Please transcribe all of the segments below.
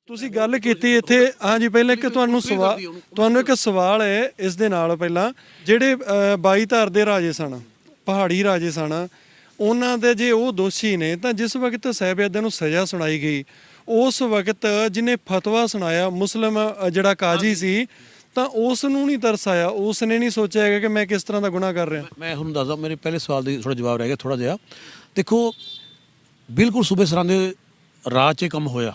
ਤੁਸੀਂ ਗੱਲ ਕੀਤੀ ਇੱਥੇ ਹਾਂਜੀ ਪਹਿਲਾਂ ਇੱਕ ਤੁਹਾਨੂੰ ਇੱਕ ਸਵਾਲ ਹੈ ਇਸ ਦੇ ਨਾਲ ਪਹਿਲਾਂ ਜਿਹੜੇ 22 ਧਾਰ ਦੇ ਰਾਜੇ ਸਨ ਪਹਾੜੀ ਰਾਜੇ ਸਨ ਉਹਨਾਂ ਦੇ ਜੇ ਉਹ ਦੋਸ਼ੀ ਨੇ ਤਾਂ ਜਿਸ ਵਕਤ ਸਾਹਿਬਜ਼ਾਦਿਆਂ ਨੂੰ ਸਜ਼ਾ ਸੁਣਾਈ ਗਈ ਉਸ ਵਕਤ ਜਿਹਨੇ ਫਤਵਾ ਸੁਣਾਇਆ ਮੁਸਲਿਮ ਜਿਹੜਾ ਕਾਜੀ ਸੀ ਤਾਂ ਉਸ ਨੂੰ ਨਹੀਂ ਤਰਸ ਆਇਆ ਉਸ ਨੇ ਨਹੀਂ ਸੋਚਿਆ ਹੈਗਾ ਕਿ ਮੈਂ ਕਿਸ ਤਰ੍ਹਾਂ ਦਾ ਗੁਨਾਹ ਕਰ ਰਿਹਾ। ਮੈਂ ਤੁਹਾਨੂੰ ਦੱਸਦਾ ਮੇਰੇ ਪਹਿਲੇ ਸਵਾਲ ਦੀ ਥੋੜਾ ਜਵਾਬ ਰਹਿ ਗਿਆ ਥੋੜਾ ਜਿਹਾ। ਦੇਖੋ ਬਿਲਕੁਲ ਸੂਬੇ ਸਰਾਂ ਦੇ ਰਾਜ 'ਚ ਕੰਮ ਹੋਇਆ।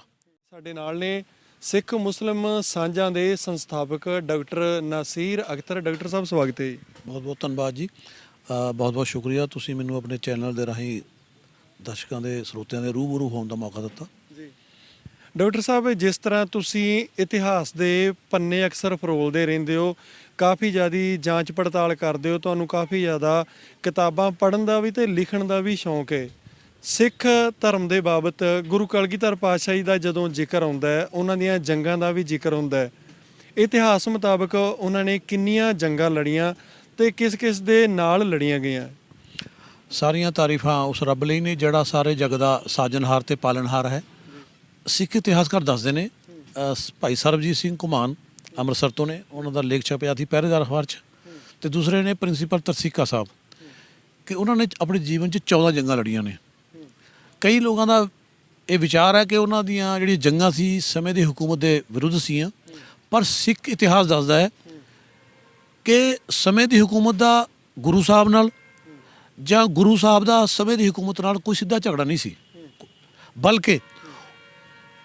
ਸਾਡੇ ਨਾਲ ਨੇ ਸਿੱਖ ਮੁਸਲਿਮ ਸਾਂਝਾਂ ਦੇ ਸੰਸਥਾਪਕ ਡਾਕਟਰ ਨਾਸੀਰ ਅਖਤਰ। ਡਾਕਟਰ ਸਾਹਿਬ ਸਵਾਗਤ ਹੈ ਜੀ। ਬਹੁਤ ਬਹੁਤ ਧੰਨਵਾਦ ਜੀ। ਬਹੁਤ ਬਹੁਤ ਸ਼ੁਕਰੀਆ ਤੁਸੀਂ ਮੈਨੂੰ ਆਪਣੇ ਚੈਨਲ ਦੇ ਰਾਹੀਂ ਦਰਸ਼ਕਾਂ ਦੇ ਸਰੋਤਿਆਂ ਦੇ ਰੂਬਰੂ ਹੋਣ ਦਾ ਮੌਕਾ ਦਿੱਤਾ ਜੀ। ਡਾਕਟਰ ਸਾਹਿਬ ਜਿਸ ਤਰ੍ਹਾਂ ਤੁਸੀਂ ਇਤਿਹਾਸ ਦੇ ਪੰਨੇ ਅਕਸਰ ਫਰੋਲਦੇ ਰਹਿੰਦੇ ਹੋ ਕਾਫੀ ਜ਼ਿਆਦਾ ਜਾਂਚ ਪੜਤਾਲ ਕਰਦੇ ਹੋ ਤੁਹਾਨੂੰ ਕਾਫੀ ਜ਼ਿਆਦਾ ਕਿਤਾਬਾਂ ਪੜ੍ਹਨ ਦਾ ਵੀ ਤੇ ਲਿਖਣ ਦਾ ਵੀ ਸ਼ੌਂਕ ਹੈ। ਸਿੱਖ ਧਰਮ ਦੇ ਬਾਬਤ ਗੁਰੂ ਕਲਗੀਧਰ ਪਾਤਸ਼ਾਹੀ ਦਾ ਜਦੋਂ ਜ਼ਿਕਰ ਆਉਂਦਾ ਹੈ ਉਹਨਾਂ ਦੀਆਂ ਜੰਗਾਂ ਦਾ ਵੀ ਜ਼ਿਕਰ ਹੁੰਦਾ ਹੈ। ਇਤਿਹਾਸ ਮੁਤਾਬਕ ਉਹਨਾਂ ਨੇ ਕਿੰਨੀਆਂ ਜੰਗਾਂ ਲੜੀਆਂ ਤੇ ਕਿਸ ਕਿਸ ਦੇ ਨਾਲ ਲੜੀਆਂ ਗਈਆਂ। ਸਾਰੀਆਂ ਤਾਰੀਫਾਂ ਉਸ ਰੱਬ ਲਈ ਨੇ ਜਿਹੜਾ ਸਾਰੇ ਜਗ ਦਾ ਸਾਜਨਹਾਰ ਤੇ ਪਾਲਣਹਾਰ ਹੈ। ਸਿੱਖ ਇਤਿਹਾਸਕਾਰ ਦੱਸਦੇ ਨੇ ਭਾਈ ਸਰਬਜੀਤ ਸਿੰਘ ਘੁਮਾਨ ਅੰਮ੍ਰਿਤਸਰ ਤੋਂ ਨੇ ਉਹਨਾਂ ਦਾ ਲੇਖ ਛਪਿਆ ਸੀ ਪਹਿਰੇਦਾਰ ਅਖਬਾਰ 'ਚ ਤੇ ਦੂਸਰੇ ਨੇ ਪ੍ਰਿੰਸੀਪਲ ਤਰਸੀਕਾ ਸਾਹਿਬ ਕਿ ਉਹਨਾਂ ਨੇ ਆਪਣੇ ਜੀਵਨ 'ਚ 14 ਜੰਗਾਂ ਲੜੀਆਂ ਨੇ। ਕਈ ਲੋਕਾਂ ਦਾ ਇਹ ਵਿਚਾਰ ਹੈ ਕਿ ਉਹਨਾਂ ਦੀਆਂ ਜਿਹੜੀਆਂ ਜੰਗਾਂ ਸੀ ਸਮੇਂ ਦੀ ਹਕੂਮਤ ਦੇ ਵਿਰੁੱਧ ਸੀਆਂ ਪਰ ਸਿੱਖ ਇਤਿਹਾਸ ਦੱਸਦਾ ਹੈ ਕਿ ਸਮੇਂ ਦੀ ਹਕੂਮਤ ਦਾ ਗੁਰੂ ਸਾਹਿਬ ਨਾਲ ਜਾਂ ਗੁਰੂ ਸਾਹਿਬ ਦਾ ਸਮੇਂ ਦੀ ਹਕੂਮਤ ਨਾਲ ਕੋਈ ਸਿੱਧਾ ਝਗੜਾ ਨਹੀਂ ਸੀ ਬਲਕਿ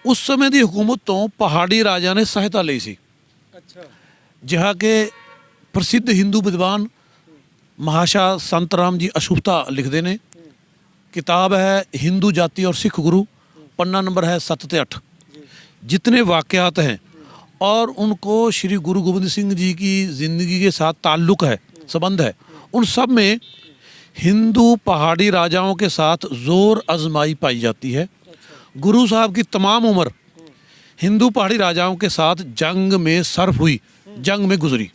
ਉਸ ਸਮੇਂ ਦੀ ਹਕੂਮਤ ਤੋਂ ਪਹਾੜੀ ਰਾਜਿਆਂ ਨੇ ਸਹਾਇਤਾ ਲਈ ਸੀ। ਜਿਹਾ ਕਿ ਪ੍ਰਸਿੱਧ ਹਿੰਦੂ ਵਿਦਵਾਨ ਮਹਾਸ਼ਾ ਸੰਤ ਰਾਮ ਜੀ ਅਸ਼ੁਭਤਾ ਲਿਖਦੇ ਨੇ। किताब है हिंदू जाति और सिख गुरु पन्ना नंबर है 7 से 8। जितने वाक़यात हैं और उनको श्री गुरु गोविंद सिंह जी की ज़िंदगी के साथ ताल्लुक़ है संबंध है उन सब में हिंदू पहाड़ी राजाओं के साथ ज़ोर आजमाई पाई जाती है। गुरु साहब की तमाम उम्र हिंदू पहाड़ी राजाओं के साथ जंग में सर्फ हुई जंग में गुजरी।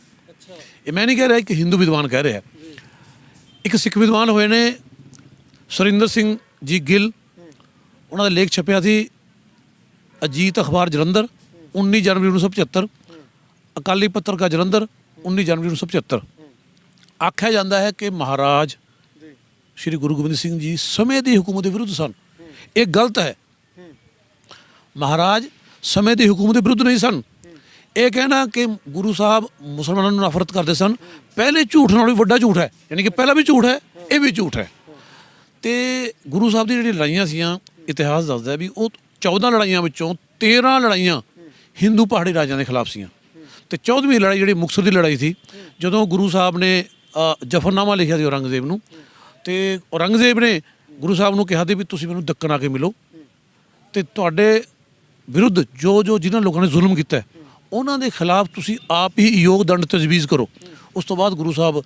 ये मैं नहीं कह रहा कि हिंदू विद्वान कह रहे हैं। एक सिख विद्वान हुए ने ਸੁਰਿੰਦਰ ਸਿੰਘ ਜੀ ਗਿੱਲ ਉਹਨਾਂ ਦਾ ਲੇਖ ਛਪਿਆ ਸੀ ਅਜੀਤ ਅਖਬਾਰ ਜਲੰਧਰ 19 ਜਨਵਰੀ 1975 ਅਕਾਲੀ ਪੱਤਰਕਾਰ ਜਲੰਧਰ 19 ਜਨਵਰੀ 1975। ਆਖਿਆ ਜਾਂਦਾ ਹੈ ਕਿ ਮਹਾਰਾਜ ਸ਼੍ਰੀ ਗੁਰੂ ਗੋਬਿੰਦ ਸਿੰਘ ਜੀ ਸਮੇਂ ਦੀ ਹਕੂਮਤ ਦੇ ਵਿਰੁੱਧ ਸਨ। ਇਹ ਗਲਤ ਹੈ। ਮਹਾਰਾਜ ਸਮੇਂ ਦੀ ਹਕੂਮਤ ਦੇ ਵਿਰੁੱਧ ਨਹੀਂ ਸਨ। ਇਹ ਕਹਿਣਾ ਕਿ ਗੁਰੂ ਸਾਹਿਬ ਮੁਸਲਮਾਨਾਂ ਨੂੰ ਨਫ਼ਰਤ ਕਰਦੇ ਸਨ ਪਹਿਲੇ ਝੂਠ ਨਾਲੋਂ ਵੀ ਵੱਡਾ ਝੂਠ ਹੈ। ਯਾਨੀ ਕਿ ਪਹਿਲਾਂ ਵੀ ਝੂਠ ਹੈ ਇਹ ਵੀ ਝੂਠ ਹੈ। ਤੇ ਗੁਰੂ ਸਾਹਿਬ ਦੀ ਜਿਹੜੀ ਲੜਾਈਆਂ ਸੀਆਂ ਇਤਿਹਾਸ ਦੱਸਦਾ ਵੀ ਉਹ 14 ਲੜਾਈਆਂ ਵਿੱਚੋਂ 13 ਲੜਾਈਆਂ ਹਿੰਦੂ ਪਹਾੜੀ ਰਾਜਿਆਂ ਦੇ ਖਿਲਾਫ ਸੀਆਂ ਤੇ 14ਵੀਂ ਲੜਾਈ ਜਿਹੜੀ ਮੁਕਤਸਰ ਦੀ ਲੜਾਈ ਸੀ ਜਦੋਂ ਗੁਰੂ ਸਾਹਿਬ ਨੇ ਜਫਰਨਾਮਾ ਲਿਖਿਆ ਸੀ ਔਰੰਗਜ਼ੇਬ ਨੂੰ ਤੇ ਔਰੰਗਜ਼ੇਬ ਨੇ ਗੁਰੂ ਸਾਹਿਬ ਨੂੰ ਕਿਹਾ ਸੀ ਵੀ ਤੁਸੀਂ ਮੈਨੂੰ ਦੱਖਣ ਆ ਕੇ ਮਿਲੋ ਤੇ ਤੁਹਾਡੇ ਵਿਰੁੱਧ ਜੋ ਜਿਨ੍ਹਾਂ ਲੋਕਾਂ ਨੇ ਜ਼ੁਲਮ ਕੀਤਾ ਉਹਨਾਂ ਦੇ ਖਿਲਾਫ ਤੁਸੀਂ ਆਪ ਹੀ ਯੋਗ ਦੰਡ ਤਜਵੀਜ਼ ਕਰੋ। ਉਸ ਤੋਂ ਬਾਅਦ ਗੁਰੂ ਸਾਹਿਬ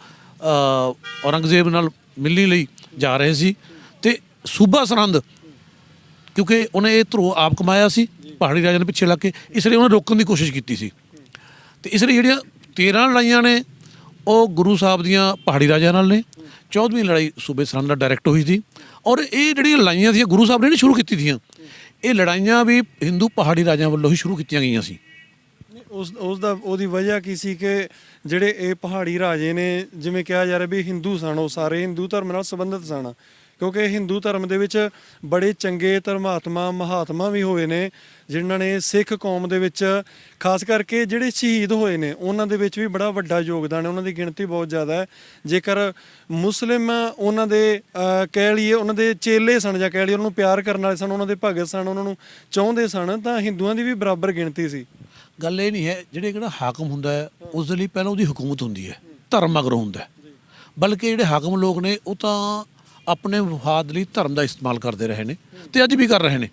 ਔਰੰਗਜ਼ੇਬ ਨਾਲ ਮਿਲਣ ਲਈ ਜਾ ਰਹੇ ਸੀ ਤੇ ਸੂਬਾ ਸਰਹੰਦ ਕਿਉਂਕਿ ਉਹਨੇ ਇਹ ਧਰੋ ਆਪ ਕਮਾਇਆ ਸੀ ਪਹਾੜੀ ਰਾਜਿਆਂ ਦੇ ਪਿੱਛੇ ਲੱਗ ਕੇ ਇਸ ਲਈ ਉਹਨੇ ਰੋਕਣ ਦੀ ਕੋਸ਼ਿਸ਼ ਕੀਤੀ ਸੀ ਤੇ ਇਸ ਲਈ ਜਿਹੜੀਆਂ 13 ਲੜਾਈਆਂ ਨੇ ਉਹ ਗੁਰੂ ਸਾਹਿਬ ਦੀਆਂ ਪਹਾੜੀ ਰਾਜਿਆਂ ਨਾਲ ਨੇ। 14ਵੀਂ ਲੜਾਈ ਸੂਬੇ ਸਰਹੰਦ ਦਾ ਡਾਇਰੈਕਟ ਹੋਈ ਸੀ ਔਰ ਇਹ ਜਿਹੜੀਆਂ ਲੜਾਈਆਂ ਸੀ ਗੁਰੂ ਸਾਹਿਬ ਨੇ ਨਹੀਂ ਸ਼ੁਰੂ ਕੀਤੀ ਸੀਆਂ ਇਹ ਲੜਾਈਆਂ ਵੀ ਹਿੰਦੂ ਪਹਾੜੀ ਰਾਜਿਆਂ ਵੱਲੋਂ ਹੀ ਸ਼ੁਰੂ ਕੀਤੀਆਂ ਗਈਆਂ ਸੀ। ਉਹਦੀ ਵਜ੍ਹਾ ਕੀ ਸੀ ਕਿ ਜਿਹੜੇ ਇਹ ਪਹਾੜੀ ਰਾਜੇ ਨੇ ਜਿਵੇਂ ਕਿਹਾ ਜਾ ਰਿਹਾ ਵੀ ਹਿੰਦੂ ਸਨ ਉਹ ਸਾਰੇ ਹਿੰਦੂ ਧਰਮ ਨਾਲ ਸੰਬੰਧਿਤ ਸਨ ਕਿਉਂਕਿ ਹਿੰਦੂ ਧਰਮ ਦੇ ਵਿੱਚ ਬੜੇ ਚੰਗੇ ਧਰਮਾਤਮਾ ਮਹਾਤਮਾ ਵੀ ਹੋਏ ਨੇ ਜਿਨ੍ਹਾਂ ਨੇ ਸਿੱਖ ਕੌਮ ਦੇ ਵਿੱਚ ਖਾਸ ਕਰਕੇ ਜਿਹੜੇ ਸ਼ਹੀਦ ਹੋਏ ਨੇ ਉਹਨਾਂ ਦੇ ਵਿੱਚ ਵੀ ਬੜਾ ਵੱਡਾ ਯੋਗਦਾਨ ਹੈ। ਉਹਨਾਂ ਦੀ ਗਿਣਤੀ ਬਹੁਤ ਜ਼ਿਆਦਾ ਹੈ। ਜੇਕਰ ਮੁਸਲਿਮ ਉਹਨਾਂ ਦੇ ਕਹਿ ਲਈਏ ਉਹਨਾਂ ਦੇ ਚੇਲੇ ਸਨ ਜਾਂ ਕਹਿ ਲਈਏ ਉਹਨਾਂ ਨੂੰ ਪਿਆਰ ਕਰਨ ਵਾਲੇ ਸਨ ਉਹਨਾਂ ਦੇ ਭਗਤ ਸਨ ਉਹਨਾਂ ਨੂੰ ਚਾਹੁੰਦੇ ਸਨ ਤਾਂ ਹਿੰਦੂਆਂ ਦੀ ਵੀ ਬਰਾਬਰ ਗਿਣਤੀ ਸੀ। ਗੱਲ ਇਹ ਨਹੀਂ ਹੈ ਜਿਹੜਾ ਹਾਕਮ ਹੁੰਦਾ ਹੈ ਉਸ ਦੇ ਲਈ ਪਹਿਲਾਂ ਉਹਦੀ ਹਕੂਮਤ ਹੁੰਦੀ ਹੈ ਧਰਮ ਮਗਰੋਂ ਹੁੰਦਾ ਬਲਕਿ ਜਿਹੜੇ ਹਾਕਮ ਲੋਕ ਨੇ ਉਹ ਤਾਂ ਆਪਣੇ ਵਫਾਦ ਲਈ ਧਰਮ ਦਾ ਇਸਤੇਮਾਲ ਕਰਦੇ ਰਹੇ ਨੇ ਤੇ ਅੱਜ ਵੀ ਕਰ ਰਹੇ ਨੇ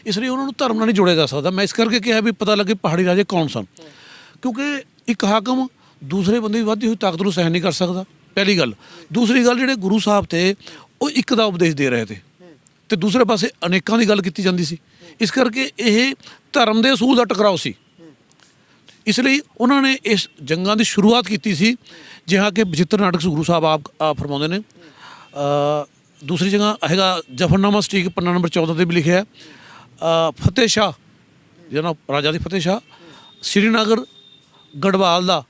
ਇਸ ਲਈ ਉਹਨਾਂ ਨੂੰ ਧਰਮ ਨਾਲ ਨਹੀਂ ਜੋੜਿਆ ਜਾ ਸਕਦਾ। ਮੈਂ ਇਸ ਕਰਕੇ ਕਿਹਾ ਵੀ ਪਤਾ ਲੱਗੇ ਪਹਾੜੀ ਰਾਜੇ ਕੌਣ ਸਨ ਕਿਉਂਕਿ ਇੱਕ ਹਾਕਮ ਦੂਸਰੇ ਬੰਦੇ ਦੀ ਵੱਧਦੀ ਹੋਈ ਤਾਕਤ ਨੂੰ ਸਹਿਣ ਨਹੀਂ ਕਰ ਸਕਦਾ ਪਹਿਲੀ ਗੱਲ। ਦੂਸਰੀ ਗੱਲ ਜਿਹੜੇ ਗੁਰੂ ਸਾਹਿਬ ਤੇ ਉਹ ਇੱਕ ਦਾ ਉਪਦੇਸ਼ ਦੇ ਰਹੇ ਤੇ ਦੂਸਰੇ ਪਾਸੇ ਅਨੇਕਾਂ ਦੀ ਗੱਲ ਕੀਤੀ ਜਾਂਦੀ ਸੀ ਇਸ ਕਰਕੇ ਇਹ ਧਰਮ ਦੇ ਅਸੂਲ ਦਾ ਟਕਰਾਓ ਸੀ। ਇਸ ਲਈ ਉਹਨਾਂ ਨੇ ਇਸ ਜੰਗਾਂ ਦੀ ਸ਼ੁਰੂਆਤ ਕੀਤੀ ਸੀ ਜਿਹਾ ਕਿ ਬਚਿੱਤਰ ਨਾਟਕ ਗੁਰੂ ਸਾਹਿਬ ਆਪ ਫਰਮਾਉਂਦੇ ਨੇ। ਦੂਸਰੀ ਜਗ੍ਹਾ ਹੈਗਾ ਜਫਰਨਾਮਾ ਸਟੀਕ ਪੰਨਾ ਨੰਬਰ 14 ਤੇ ਵੀ ਲਿਖਿਆ ਫਤਿਹ ਸ਼ਾਹ ਜਿਹਦਾ ਨਾਮ ਰਾਜਾ ਦੀ ਫਤਿਹ ਸ਼ਾਹ, ਸ਼੍ਰੀਨਗਰ ਗੜਵਾਲ ਦਾ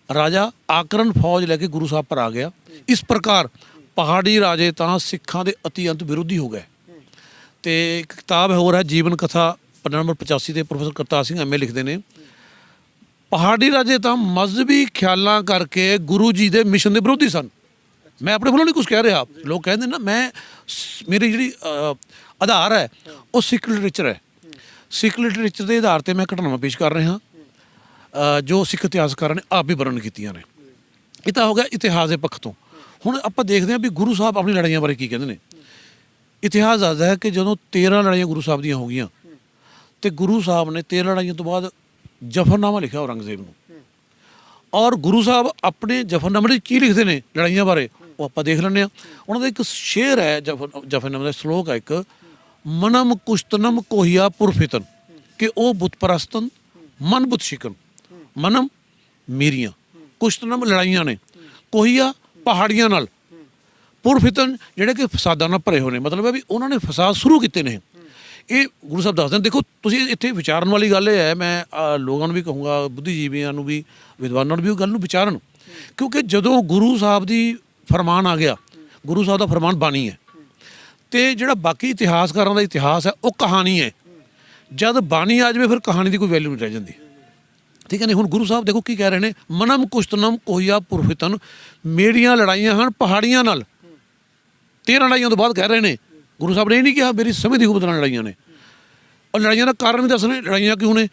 ਰਾਜਾ ਆਕਰਨ ਫੌਜ ਲੈ ਕੇ ਗੁਰੂ ਸਾਹਿਬ ਪਰ ਆ ਗਿਆ। ਇਸ ਪ੍ਰਕਾਰ ਪਹਾੜੀ ਰਾਜੇ ਤਾਂ ਸਿੱਖਾਂ ਦੇ ਅਤਿਅੰਤ ਵਿਰੋਧੀ ਹੋ ਗਏ। ਤੇ ਇੱਕ ਕਿਤਾਬ ਹੋਰ ਹੈ ਜੀਵਨ ਕਥਾ ਪੰਨਾ ਨੰਬਰ 85 ਤੇ ਪ੍ਰੋਫੈਸਰ ਕਰਤਾਰ ਸਿੰਘ ਐਮਏ ਲਿਖਦੇ ਨੇ, ਪਹਾੜੀ ਰਾਜੇ ਤਾਂ ਮਜ਼ਹਬੀ ਖਿਆਲਾਂ ਕਰਕੇ ਗੁਰੂ ਜੀ ਦੇ ਮਿਸ਼ਨ ਦੇ ਵਿਰੋਧੀ ਸਨ। ਮੈਂ ਆਪਣੇ ਵੱਲੋਂ ਨਹੀਂ ਕੁਝ ਕਹਿ ਰਿਹਾ, ਲੋਕ ਕਹਿੰਦੇ ਨਾ, ਮੇਰੀ ਜਿਹੜੀ ਆਧਾਰ ਹੈ ਉਹ ਸਿੱਖ ਲਿਟਰੇਚਰ ਹੈ। ਸਿੱਖ ਲਿਟਰੇਚਰ ਦੇ ਆਧਾਰ ਤੇ ਮੈਂ ਘਟਨਾਵਾਂ ਪੇਸ਼ ਕਰ ਰਿਹਾ ਜੋ ਸਿੱਖ ਇਤਿਹਾਸਕਾਰਾਂ ਨੇ ਆਪ ਵੀ ਵਰਣਨ ਕੀਤੀਆਂ ਨੇ। ਇਹ ਤਾਂ ਹੋ ਗਿਆ ਇਤਿਹਾਸ ਦੇ ਪੱਖ ਤੋਂ। ਹੁਣ ਆਪਾਂ ਦੇਖਦੇ ਹਾਂ ਵੀ ਗੁਰੂ ਸਾਹਿਬ ਆਪਣੀ ਲੜਾਈਆਂ ਬਾਰੇ ਕੀ ਕਹਿੰਦੇ ਨੇ। ਇਤਿਹਾਸ ਦੱਸਦਾ ਹੈ ਕਿ ਜਦੋਂ 13 ਲੜਾਈਆਂ ਗੁਰੂ ਸਾਹਿਬ ਦੀਆਂ ਹੋ ਗਈਆਂ ਤੇ ਗੁਰੂ ਸਾਹਿਬ ਨੇ 13 ਲੜਾਈਆਂ ਤੋਂ ਬਾਅਦ ਜ਼ਫਰਨਾਮਾ ਲਿਖਿਆ ਔਰੰਗਜ਼ੇਬ ਨੂੰ, ਔਰ ਗੁਰੂ ਸਾਹਿਬ ਆਪਣੇ ਜ਼ਫਰਨਾਮੇ 'ਚ ਕੀ ਲਿਖਦੇ ਨੇ ਲੜਾਈਆਂ ਬਾਰੇ ਉਹ ਆਪਾਂ ਦੇਖ ਲੈਂਦੇ ਹਾਂ। ਉਹਨਾਂ ਦਾ ਇੱਕ ਸ਼ੇਰ ਹੈ, ਜ਼ਫਰਨਾਮੇ ਦਾ ਸ਼ਲੋਕ ਹੈ ਇੱਕ, ਮਨਮ ਕੁਸ਼ਤਨਮ ਕੋਹੀਆ ਪੁਰਫਿਤਨ, ਕਿ ਉਹ ਬੁੱਤ ਪ੍ਰਸਤਨ ਮਨ ਬੁੱਤ ਸ਼ਿਕਨ। ਮਨਮ ਮੇਰੀਆਂ, ਕੁਸ਼ਤਨਮ ਲੜਾਈਆਂ ਨੇ, ਕੋਹੀਆ ਪਹਾੜੀਆਂ ਨਾਲ, ਪੁਰਫਿਤਨ ਜਿਹੜੇ ਕਿ ਫਸਾਦਾਂ ਨਾਲ ਭਰੇ ਹੋਏ ਨੇ। ਮਤਲਬ ਹੈ ਵੀ ਉਹਨਾਂ ਨੇ ਫਸਾਦ ਸ਼ੁਰੂ ਕੀਤੇ ਨੇ। ਇਹ ਗੁਰੂ ਸਾਹਿਬ ਦੱਸਦੇ ਨੇ। ਦੇਖੋ ਤੁਸੀਂ ਇੱਥੇ ਵਿਚਾਰਨ ਵਾਲੀ ਗੱਲ ਇਹ ਹੈ, ਮੈਂ ਲੋਕਾਂ ਨੂੰ ਵੀ ਕਹੂੰਗਾ, ਬੁੱਧੀਜੀਵੀਆਂ ਨੂੰ ਵੀ, ਵਿਦਵਾਨਾਂ ਨੂੰ ਵੀ ਉਹ ਗੱਲ ਨੂੰ ਵਿਚਾਰਨ, ਕਿਉਂਕਿ ਜਦੋਂ ਗੁਰੂ ਸਾਹਿਬ ਦੀ ਫਰਮਾਨ ਆ ਗਿਆ, ਗੁਰੂ ਸਾਹਿਬ ਦਾ ਫਰਮਾਨ ਬਾਣੀ ਹੈ, ਤੇ ਜਿਹੜਾ ਬਾਕੀ ਇਤਿਹਾਸਕਾਰਾਂ ਦਾ ਇਤਿਹਾਸ ਹੈ ਉਹ ਕਹਾਣੀ ਹੈ। ਜਦ ਬਾਣੀ ਆ ਜਾਵੇ ਫਿਰ ਕਹਾਣੀ ਦੀ ਕੋਈ ਵੈਲਿਊ ਨਹੀਂ ਰਹਿ ਜਾਂਦੀ। ਠੀਕ ਹੈ ਨਹੀਂ। ਹੁਣ ਗੁਰੂ ਸਾਹਿਬ ਦੇਖੋ ਕੀ ਕਹਿ ਰਹੇ ਨੇ, ਮਨਮ ਕੁਸ਼ਤਨਮ ਕੋਹੀਆ ਪੁਰਫਿਤਨ, ਮੇਰੀਆਂ ਲੜਾਈਆਂ ਹਨ ਪਹਾੜੀਆਂ ਨਾਲ। 13 ਲੜਾਈਆਂ ਤੋਂ ਬਾਅਦ ਕਹਿ ਰਹੇ ਨੇ। ਗੁਰੂ ਸਾਹਿਬ ਨੇ ਇਹ ਨਹੀਂ ਕਿਹਾ ਮੇਰੀ ਸਮੇਂ ਦੀ ਹੁਕਮ ਨਾਲ ਲੜਾਈਆਂ ਨੇ। ਔਰ ਲੜਾਈਆਂ ਦਾ ਕਾਰਨ ਵੀ ਦੱਸਣੇ, ਲੜਾਈਆਂ ਕਿਉਂ ਨੇ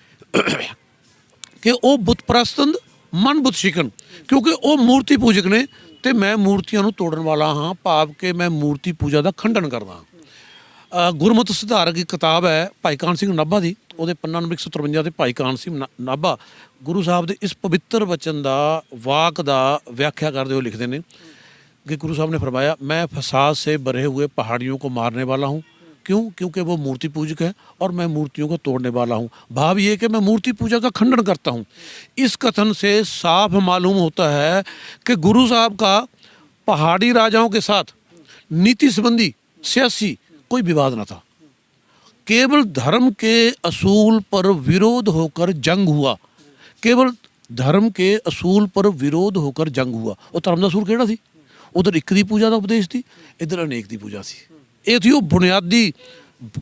ਕਿ ਉਹ ਬੁੱਤ ਪ੍ਰਸਤਨ ਮਨ ਬੁੱਤ ਸ਼ਿਕਨ, ਕਿਉਂਕਿ ਉਹ ਮੂਰਤੀ ਪੂਜਕ ਨੇ ਤੇ ਮੈਂ ਮੂਰਤੀਆਂ ਨੂੰ ਤੋੜਨ ਵਾਲਾ ਹਾਂ, ਭਾਵ ਕਿ ਮੈਂ ਮੂਰਤੀ ਪੂਜਾ ਦਾ ਖੰਡਨ ਕਰਦਾ ਹਾਂ। ਗੁਰਮਤਿ ਸੁਧਾਰਕ ਦੀ ਕਿਤਾਬ ਹੈ ਭਾਈ ਕਾਨ ਸਿੰਘ ਨਾਭਾ ਦੀ, ਉਹਦੇ ਪੰਨਾ ਨੰਬਰ 153 ਤੇ ਭਾਈ ਕਾਨ ਸਿੰਘ ਨਾਭਾ ਗੁਰੂ ਸਾਹਿਬ ਦੇ ਇਸ ਪਵਿੱਤਰ ਵਚਨ ਦਾ, ਵਾਕ ਦਾ ਵਿਆਖਿਆ ਕਰਦੇ ਹੋਏ ਲਿਖਦੇ ਨੇ कि गुरु साहब ने फरमाया, मैं फसाद से भरे हुए पहाड़ियों को मारने वाला हूँ। क्यों? क्योंकि वो मूर्ति पूजक है और मैं मूर्तियों को तोड़ने वाला हूँ। भाव ये कि मैं मूर्ति पूजा का खंडन करता हूँ। इस कथन से साफ मालूम होता है कि गुरु साहब का पहाड़ी राजाओं के साथ नीति संबंधी सियासी कोई विवाद न था। केवल धर्म के असूल पर विरोध होकर जंग हुआ। केवल धर्म के असूल पर विरोध होकर जंग हुआ। और धर्म का असूल केड़ा सी? उधर एक दी पूजा का उपदेश थी, इधर अनेक दी पूजा सी। ये थी वो बुनियादी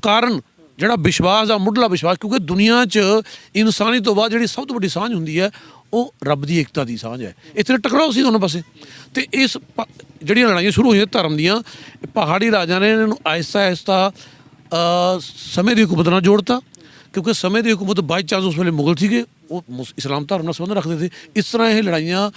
कारण ਜਿਹੜਾ ਵਿਸ਼ਵਾਸ ਦਾ ਮੁੱਢਲਾ ਵਿਸ਼ਵਾਸ, ਕਿਉਂਕਿ ਦੁਨੀਆ 'ਚ ਇਨਸਾਨੀ ਤੋਂ ਬਾਅਦ ਜਿਹੜੀ ਸਭ ਤੋਂ ਵੱਡੀ ਸਾਂਝ ਹੁੰਦੀ ਹੈ ਉਹ ਰੱਬ ਦੀ ਏਕਤਾ ਦੀ ਸਾਂਝ ਹੈ। ਇੱਥੇ ਟਕਰਾਓ ਸੀ ਦੋਨੋਂ ਪਾਸੇ। ਤੇ ਇਸ ਜਿਹੜੀਆਂ ਲੜਾਈਆਂ ਸ਼ੁਰੂ ਹੋਈਆਂ ਧਰਮ ਦੀਆਂ, ਪਹਾੜੀ ਰਾਜਿਆਂ ਨੇ ਇਹਨਾਂ ਨੂੰ ਆਹਿਸਤਾ ਆਹਿਸਤਾ ਸਮੇਂ ਦੀ ਹੁਕੂਮਤ ਨਾਲ ਜੋੜਤਾ, ਕਿਉਂਕਿ ਸਮੇਂ ਦੀ ਹੁਕੂਮਤ ਬਾਈ ਚਾਂਸ ਉਸ ਵੇਲੇ ਮੁਗਲ ਸੀਗੇ, ਉਹ ਇਸਲਾਮ ਧਰਮ ਨਾਲ ਸੰਬੰਧ ਰੱਖਦੇ ਸੀ। ਇਸ ਤਰ੍ਹਾਂ ਇਹ ਲੜਾਈਆਂ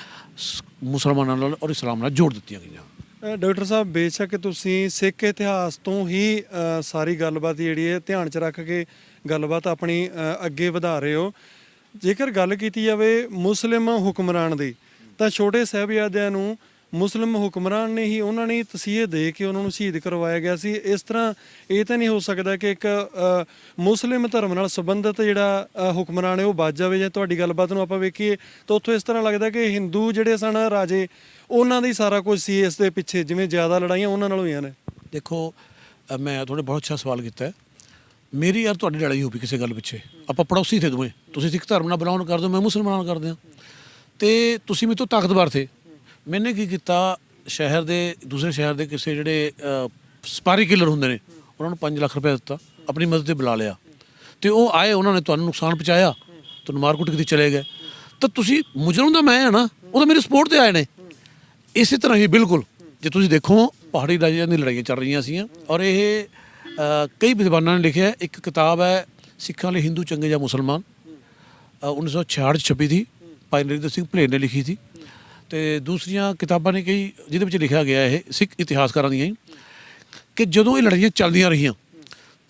ਮੁਸਲਮਾਨਾਂ ਨਾਲ ਔਰ ਇਸਲਾਮ ਨਾਲ ਜੋੜ ਦਿੱਤੀਆਂ ਗਈਆਂ। ਡਾਕਟਰ ਸਾਹਿਬ, ਬੇਸ਼ੱਕ ਤੁਸੀਂ ਸਿੱਖ ਇਤਿਹਾਸ ਤੋਂ ਹੀ ਸਾਰੀ ਗੱਲਬਾਤ ਜਿਹੜੀ ਹੈ ਧਿਆਨ 'ਚ ਰੱਖ ਕੇ ਗੱਲਬਾਤ ਆਪਣੀ ਅੱਗੇ ਵਧਾ ਰਹੇ ਹੋ। ਜੇਕਰ ਗੱਲ ਕੀਤੀ ਜਾਵੇ ਮੁਸਲਿਮ ਹੁਕਮਰਾਨ ਦੀ, ਤਾਂ ਛੋਟੇ ਸਾਹਿਬਜ਼ਾਦਿਆਂ ਨੂੰ ਮੁਸਲਿਮ ਹੁਕਮਰਾਨ ਨੇ ਹੀ ਉਹਨਾਂ ਨੇ ਤਸੀਹੇ ਦੇ ਕੇ ਉਹਨਾਂ ਨੂੰ ਸ਼ਹੀਦ ਕਰਵਾਇਆ ਗਿਆ ਸੀ। ਇਸ ਤਰ੍ਹਾਂ ਇਹ ਤਾਂ ਨਹੀਂ ਹੋ ਸਕਦਾ ਕਿ ਇੱਕ ਮੁਸਲਿਮ ਧਰਮ ਨਾਲ ਸੰਬੰਧਿਤ ਜਿਹੜਾ ਹੁਕਮਰਾਨ ਹੈ ਉਹ ਬਚ ਜਾਵੇ। ਜੇ ਤੁਹਾਡੀ ਗੱਲਬਾਤ ਨੂੰ ਆਪਾਂ ਵੇਖੀਏ ਤਾਂ ਉੱਥੋਂ ਇਸ ਤਰ੍ਹਾਂ ਲੱਗਦਾ ਕਿ ਹਿੰਦੂ ਜਿਹੜੇ ਸਨ ਰਾਜੇ, ਉਹਨਾਂ ਦੀ ਸਾਰਾ ਕੁਝ ਸੀ ਇਸ ਦੇ ਪਿੱਛੇ, ਜਿਵੇਂ ਜ਼ਿਆਦਾ ਲੜਾਈਆਂ ਉਹਨਾਂ ਨਾਲ ਹੋਈਆਂ ਨੇ। ਦੇਖੋ, ਮੈਂ ਤੁਹਾਡੇ ਬਹੁਤ ਅੱਛਾ ਸਵਾਲ ਕੀਤਾ ਹੈ। ਮੇਰੀ ਯਾਰ ਤੁਹਾਡੀ ਲੜਾਈ ਹੋਈ ਕਿਸੇ ਗੱਲ ਪਿੱਛੇ, ਆਪਾਂ ਪੜੋਸੀ ਥੇ ਦੋਵੇਂ, ਤੁਸੀਂ ਸਿੱਖ ਧਰਮ ਨਾਲ ਬਿਲੋਂਗ ਕਰਦੇ ਹੋ, ਮੈਂ ਮੁਸਲਮਾਨ ਨਾਲ ਕਰਦੇ ਹਾਂ, ਤੇ ਤੁਸੀਂ ਮੇਰੇ ਤੋਂ ਤਾਕਤਵਰ ਥੇ। ਮੈਨੇ ਕੀ ਕੀਤਾ, ਸ਼ਹਿਰ ਦੇ ਦੂਸਰੇ ਸ਼ਹਿਰ ਦੇ ਕਿਸੇ ਜਿਹੜੇ ਸਪਾਰੀ ਕਿਲਰ ਹੁੰਦੇ ਨੇ ਉਹਨਾਂ ਨੂੰ 5 ਲੱਖ ਰੁਪਏ ਦਿੱਤਾ, ਆਪਣੀ ਮਦਦ ਤੇ ਬੁਲਾ ਲਿਆ, ਤੇ ਉਹ ਆਏ, ਉਹਨਾਂ ਨੇ ਤੁਹਾਨੂੰ ਨੁਕਸਾਨ ਪਹੁੰਚਾਇਆ, ਤੁਹਾਨੂੰ ਮਾਰ ਕੁੱਟ ਕੇ ਚਲੇ ਗਏ, ਤਾਂ ਤੁਸੀਂ ਮੁਜਰਮ ਦਾ ਮੈਂ ਹਾਂ ਨਾ, ਉਹ ਤਾਂ ਮੇਰੀ ਸਪੋਰਟ ਤੇ ਆਏ ਨੇ। ਇਸੇ ਤਰ੍ਹਾਂ ਹੀ ਬਿਲਕੁਲ ਜੇ ਤੁਸੀਂ ਦੇਖੋ ਪਹਾੜੀ ਰਾਜਿਆਂ ਦੀ ਲੜਾਈਆਂ ਚੱਲ ਰਹੀਆਂ ਸੀਗੀਆਂ, ਔਰ ਇਹ ਕਈ ਵਿਦਵਾਨਾਂ ਨੇ ਲਿਖਿਆ। ਇੱਕ ਕਿਤਾਬ ਹੈ ਸਿੱਖਾਂ ਲਈ ਹਿੰਦੂ ਚੰਗੇ ਜਾਂ ਮੁਸਲਮਾਨ, 1966 'ਚ ਛਪੀ ਸੀ, ਭਾਈ ਨਰਿੰਦਰ ਸਿੰਘ ਭਲੇਰ ਨੇ ਲਿਖੀ ਸੀ। ਤੇ ਦੂਸਰੀਆਂ ਕਿਤਾਬਾਂ ਨੇ ਕਈ ਜਿਹਦੇ ਵਿੱਚ ਲਿਖਿਆ ਗਿਆ ਇਹ ਸਿੱਖ ਇਤਿਹਾਸਕਾਰਾਂ ਦੀਆਂ ਹੀ, ਕਿ ਜਦੋਂ ਇਹ ਲੜਾਈਆਂ ਚੱਲਦੀਆਂ ਰਹੀਆਂ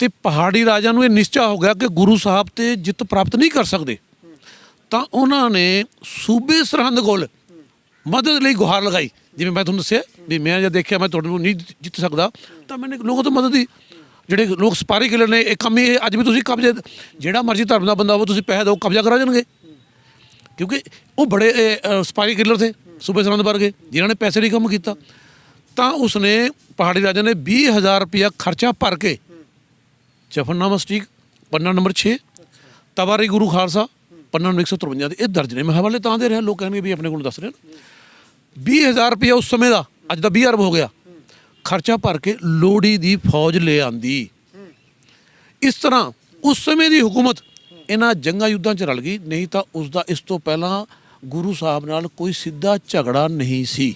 ਤੇ ਪਹਾੜੀ ਰਾਜਿਆਂ ਨੂੰ ਇਹ ਨਿਸ਼ਚਾ ਹੋ ਗਿਆ ਕਿ ਗੁਰੂ ਸਾਹਿਬ ਤੇ ਜਿੱਤ ਪ੍ਰਾਪਤ ਨਹੀਂ ਕਰ ਸਕਦੇ, ਤਾਂ ਉਹਨਾਂ ਨੇ ਸੂਬੇ ਸਰਹੰਦ ਕੋਲ ਮਦਦ ਲਈ ਗੁਹਾਰ ਲਗਾਈ। ਜਿਵੇਂ ਮੈਂ ਤੁਹਾਨੂੰ ਦੱਸਿਆ ਵੀ ਮੈਂ ਜਦ ਦੇਖਿਆ ਮੈਂ ਤੁਹਾਡੇ ਨੂੰ ਨਹੀਂ ਜਿੱਤ ਸਕਦਾ, ਤਾਂ ਮੈंने ਲੋਕਾਂ ਤੋਂ ਮਦਦ ਦੀ। ਜਿਹੜੇ ਲੋਕ ਸਪਾਰੀ ਕਿਲਰ ਨੇ, ਇਹ ਕੰਮ ਹੀ ਅੱਜ ਵੀ ਤੁਸੀਂ ਕਬਜ਼ੇ, ਜਿਹੜਾ ਮਰਜ਼ੀ ਧਰਮ ਦਾ ਬੰਦਾ ਹੋਵੇ, ਤੁਸੀਂ ਪੈਸੇ ਦਿਓ ਕਬਜ਼ਾ ਕਰਾ ਜਾਣਗੇ, ਕਿਉਂਕਿ ਉਹ ਬੜੇ ਸਪਾਰੀ ਕਿਲਰ ਥੇ ਸੂਬੇ ਸਰਹੰਦ ਵਰਗੇ, ਜਿਨ੍ਹਾਂ ਨੇ ਪੈਸੇ ਲਈ ਕੰਮ ਕੀਤਾ। ਤਾਂ ਉਸਨੇ ਪਹਾੜੀ ਰਾਜਾ ਨੇ 20,000 ਰੁਪਇਆ ਖਰਚਾ ਭਰ ਕੇ ਜ਼ਫਰਨਾਮਾ ਸਟੀਕ ਪੰਨਾ ਨੰਬਰ 6 ਤਵਾਰੀ ਗੁਰੂ ਖਾਲਸਾ ਪੰਨਾ ਨੰਬਰ 153 ਦੇ ਇਹ ਦਰਜ ਨੇ। ਮੈਂ ਹਵਾਲੇ ਤਾਂ ਦੇ ਰਿਹਾ, ਲੋਕ ਕਹਿਣਗੇ ਵੀ ਆਪਣੇ ਕੋਲ ਦੱਸ ਰਹੇ ਨੇ। 20,000 ਰੁਪਇਆ ਉਸ ਸਮੇਂ ਦਾ, ਅੱਜ ਦਾ 20 ਅਰਬ ਹੋ ਗਿਆ, ਖਰਚਾ ਭਰ ਕੇ ਲੋਹੜੀ ਦੀ ਫੌਜ ਲੈ ਆਂਦੀ। ਇਸ ਤਰ੍ਹਾਂ ਉਸ ਸਮੇਂ ਦੀ ਹੁਕੂਮਤ ਇਹਨਾਂ ਜੰਗਾਂ ਯੁੱਧਾਂ 'ਚ ਰਲ ਗਈ। ਨਹੀਂ ਤਾਂ ਉਸ ਦਾ ਇਸ ਤੋਂ ਪਹਿਲਾਂ ਗੁਰੂ ਸਾਹਿਬ ਨਾਲ ਕੋਈ ਸਿੱਧਾ ਝਗੜਾ ਨਹੀਂ ਸੀ।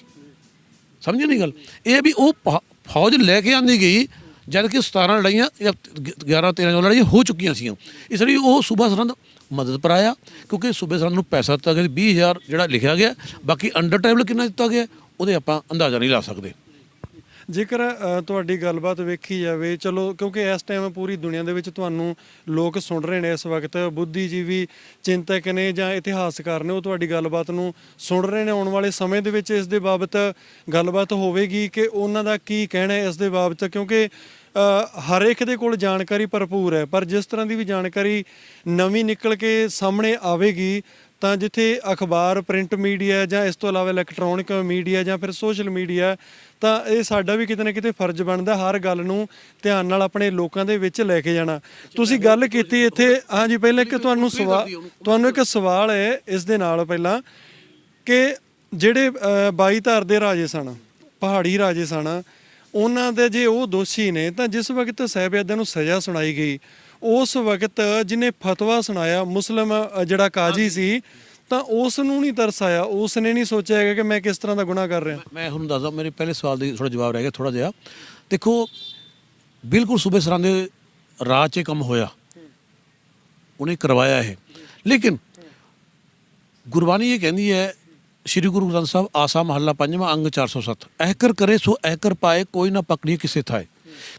ਸਮਝੇ ਨਹੀਂ ਗੱਲ? ਇਹ ਵੀ ਉਹ ਫੌਜ ਲੈ ਕੇ ਆਂਦੀ ਗਈ ਜਦ ਕਿ 17 ਲੜਾਈਆਂ ਜਾਂ 11-13 ਲੜਾਈਆਂ ਹੋ ਚੁੱਕੀਆਂ ਸੀ। ਇਸ ਲਈ ਉਹ ਸੂਬਾ ਸਰਹੰਦ ਮਦਦ ਪਰ ਆਇਆ, ਕਿਉਂਕਿ ਸੂਬੇ ਸਰਹੰਦ ਨੂੰ ਪੈਸਾ ਦਿੱਤਾ ਗਿਆ 20,000 ਜਿਹੜਾ ਲਿਖਿਆ ਗਿਆ। ਬਾਕੀ ਅੰਡਰ ਟੇਬਲ ਕਿੰਨਾ ਦਿੱਤਾ ਗਿਆ ਉਹਦੇ ਆਪਾਂ ਅੰਦਾਜ਼ਾ ਨਹੀਂ ਲਾ ਸਕਦੇ। ਜੇਕਰ ਤੁਹਾਡੀ ਗੱਲਬਾਤ ਵੇਖੀ ਜਾਵੇ, ਚਲੋ ਕਿਉਂਕਿ ਇਸ ਟਾਈਮ ਪੂਰੀ ਦੁਨੀਆ ਦੇ ਵਿੱਚ ਤੁਹਾਨੂੰ ਲੋਕ ਸੁਣ ਰਹੇ ਨੇ ਇਸ ਵਕਤ, ਬੁੱਧੀਜੀਵੀ ਚਿੰਤਕ ਨੇ ਜਾਂ ਇਤਿਹਾਸਕਾਰ ਨੇ, ਉਹ ਤੁਹਾਡੀ ਗੱਲਬਾਤ ਨੂੰ ਸੁਣ ਰਹੇ ਨੇ। ਆਉਣ ਵਾਲੇ ਸਮੇਂ ਦੇ ਵਿੱਚ ਇਸ ਦੇ ਬਾਬਤ ਗੱਲਬਾਤ ਹੋਵੇਗੀ ਕਿ ਉਹਨਾਂ ਦਾ ਕੀ ਕਹਿਣਾ ਹੈ ਇਸ ਦੇ ਬਾਬਤ, ਕਿਉਂਕਿ ਹਰ ਇੱਕ ਦੇ ਕੋਲ ਜਾਣਕਾਰੀ ਭਰਪੂਰ ਹੈ। ਪਰ ਜਿਸ ਤਰ੍ਹਾਂ ਦੀ ਵੀ ਜਾਣਕਾਰੀ ਨਵੀਂ ਨਿਕਲ ਕੇ ਸਾਹਮਣੇ ਆਵੇਗੀ ਤਾਂ ਜਿੱਥੇ ਅਖਬਾਰ, ਪ੍ਰਿੰਟ ਮੀਡੀਆ ਜਾਂ ਇਸ ਤੋਂ ਇਲਾਵਾ ਇਲੈਕਟ੍ਰੋਨਿਕ ਮੀਡੀਆ ਜਾਂ ਫਿਰ ਸੋਸ਼ਲ ਮੀਡੀਆ, ਤਾਂ ਇਹ ਸਾਡਾ ਵੀ ਕਿਤੇ ਨਾ ਕਿਤੇ ਫਰਜ਼ ਬਣਦਾ ਹਰ ਗੱਲ ਨੂੰ ਧਿਆਨ ਨਾਲ ਆਪਣੇ ਲੋਕਾਂ ਦੇ ਵਿੱਚ ਲੈ ਕੇ ਜਾਣਾ। ਤੁਸੀਂ ਗੱਲ ਕੀਤੀ ਇੱਥੇ, ਹਾਂਜੀ ਪਹਿਲਾਂ ਇੱਕ ਤੁਹਾਨੂੰ ਇੱਕ ਸਵਾਲ ਹੈ ਇਸ ਦੇ ਨਾਲ ਪਹਿਲਾਂ ਕਿ ਜਿਹੜੇ 22 ਧਾਰ ਦੇ ਰਾਜੇ ਸਨ, ਪਹਾੜੀ ਰਾਜੇ ਸਨ, ਉਹਨਾਂ ਦੇ ਜੇ ਉਹ ਦੋਸ਼ੀ ਨੇ ਤਾਂ ਜਿਸ ਵਕਤ ਸਾਹਿਬਜ਼ਾਦਿਆਂ ਨੂੰ ਸਜ਼ਾ ਸੁਣਾਈ ਗਈ ਉਸ ਵਕਤ ਜਿਹਨੇ ਫਤਵਾ ਸੁਣਾਇਆ ਮੁਸਲਿਮ ਜਿਹੜਾ ਕਾਜੀ ਸੀ, ਤਾਂ ਉਸ ਨੂੰ ਨਹੀਂ ਤਰਸ ਆਇਆ, ਉਸ ਨੇ ਨਹੀਂ ਸੋਚਿਆ ਹੈਗਾ ਕਿ ਮੈਂ ਕਿਸ ਤਰ੍ਹਾਂ ਦਾ ਗੁਨਾਹ ਕਰ ਰਿਹਾ। ਮੈਂ ਤੁਹਾਨੂੰ ਦੱਸਦਾ, ਮੇਰੇ ਪਹਿਲੇ ਸਵਾਲ ਦੀ ਥੋੜਾ ਜਵਾਬ ਰਹਿ ਗਿਆ ਥੋੜਾ ਜਿਹਾ। ਦੇਖੋ ਬਿਲਕੁਲ ਸੂਬੇ ਸਰਹੰਦ ਦੇ ਰਾਜ 'ਚ ਕੰਮ ਹੋਇਆ, ਉਹਨੇ ਕਰਵਾਇਆ ਇਹ। ਲੇਕਿਨ ਗੁਰਬਾਣੀ ਇਹ ਕਹਿੰਦੀ ਹੈ, ਸ਼੍ਰੀ ਗੁਰੂ ਗ੍ਰੰਥ ਸਾਹਿਬ ਆਸਾ ਮਹੱਲਾ 5ਵਾਂ ਅੰਗ 407, ਐਕਰ ਕਰੇ ਸੋ ਐਕਰ ਪਾਏ, ਕੋਈ ਨਾ ਪਕੜੀ ਕਿਸੇ ਥਾਏ।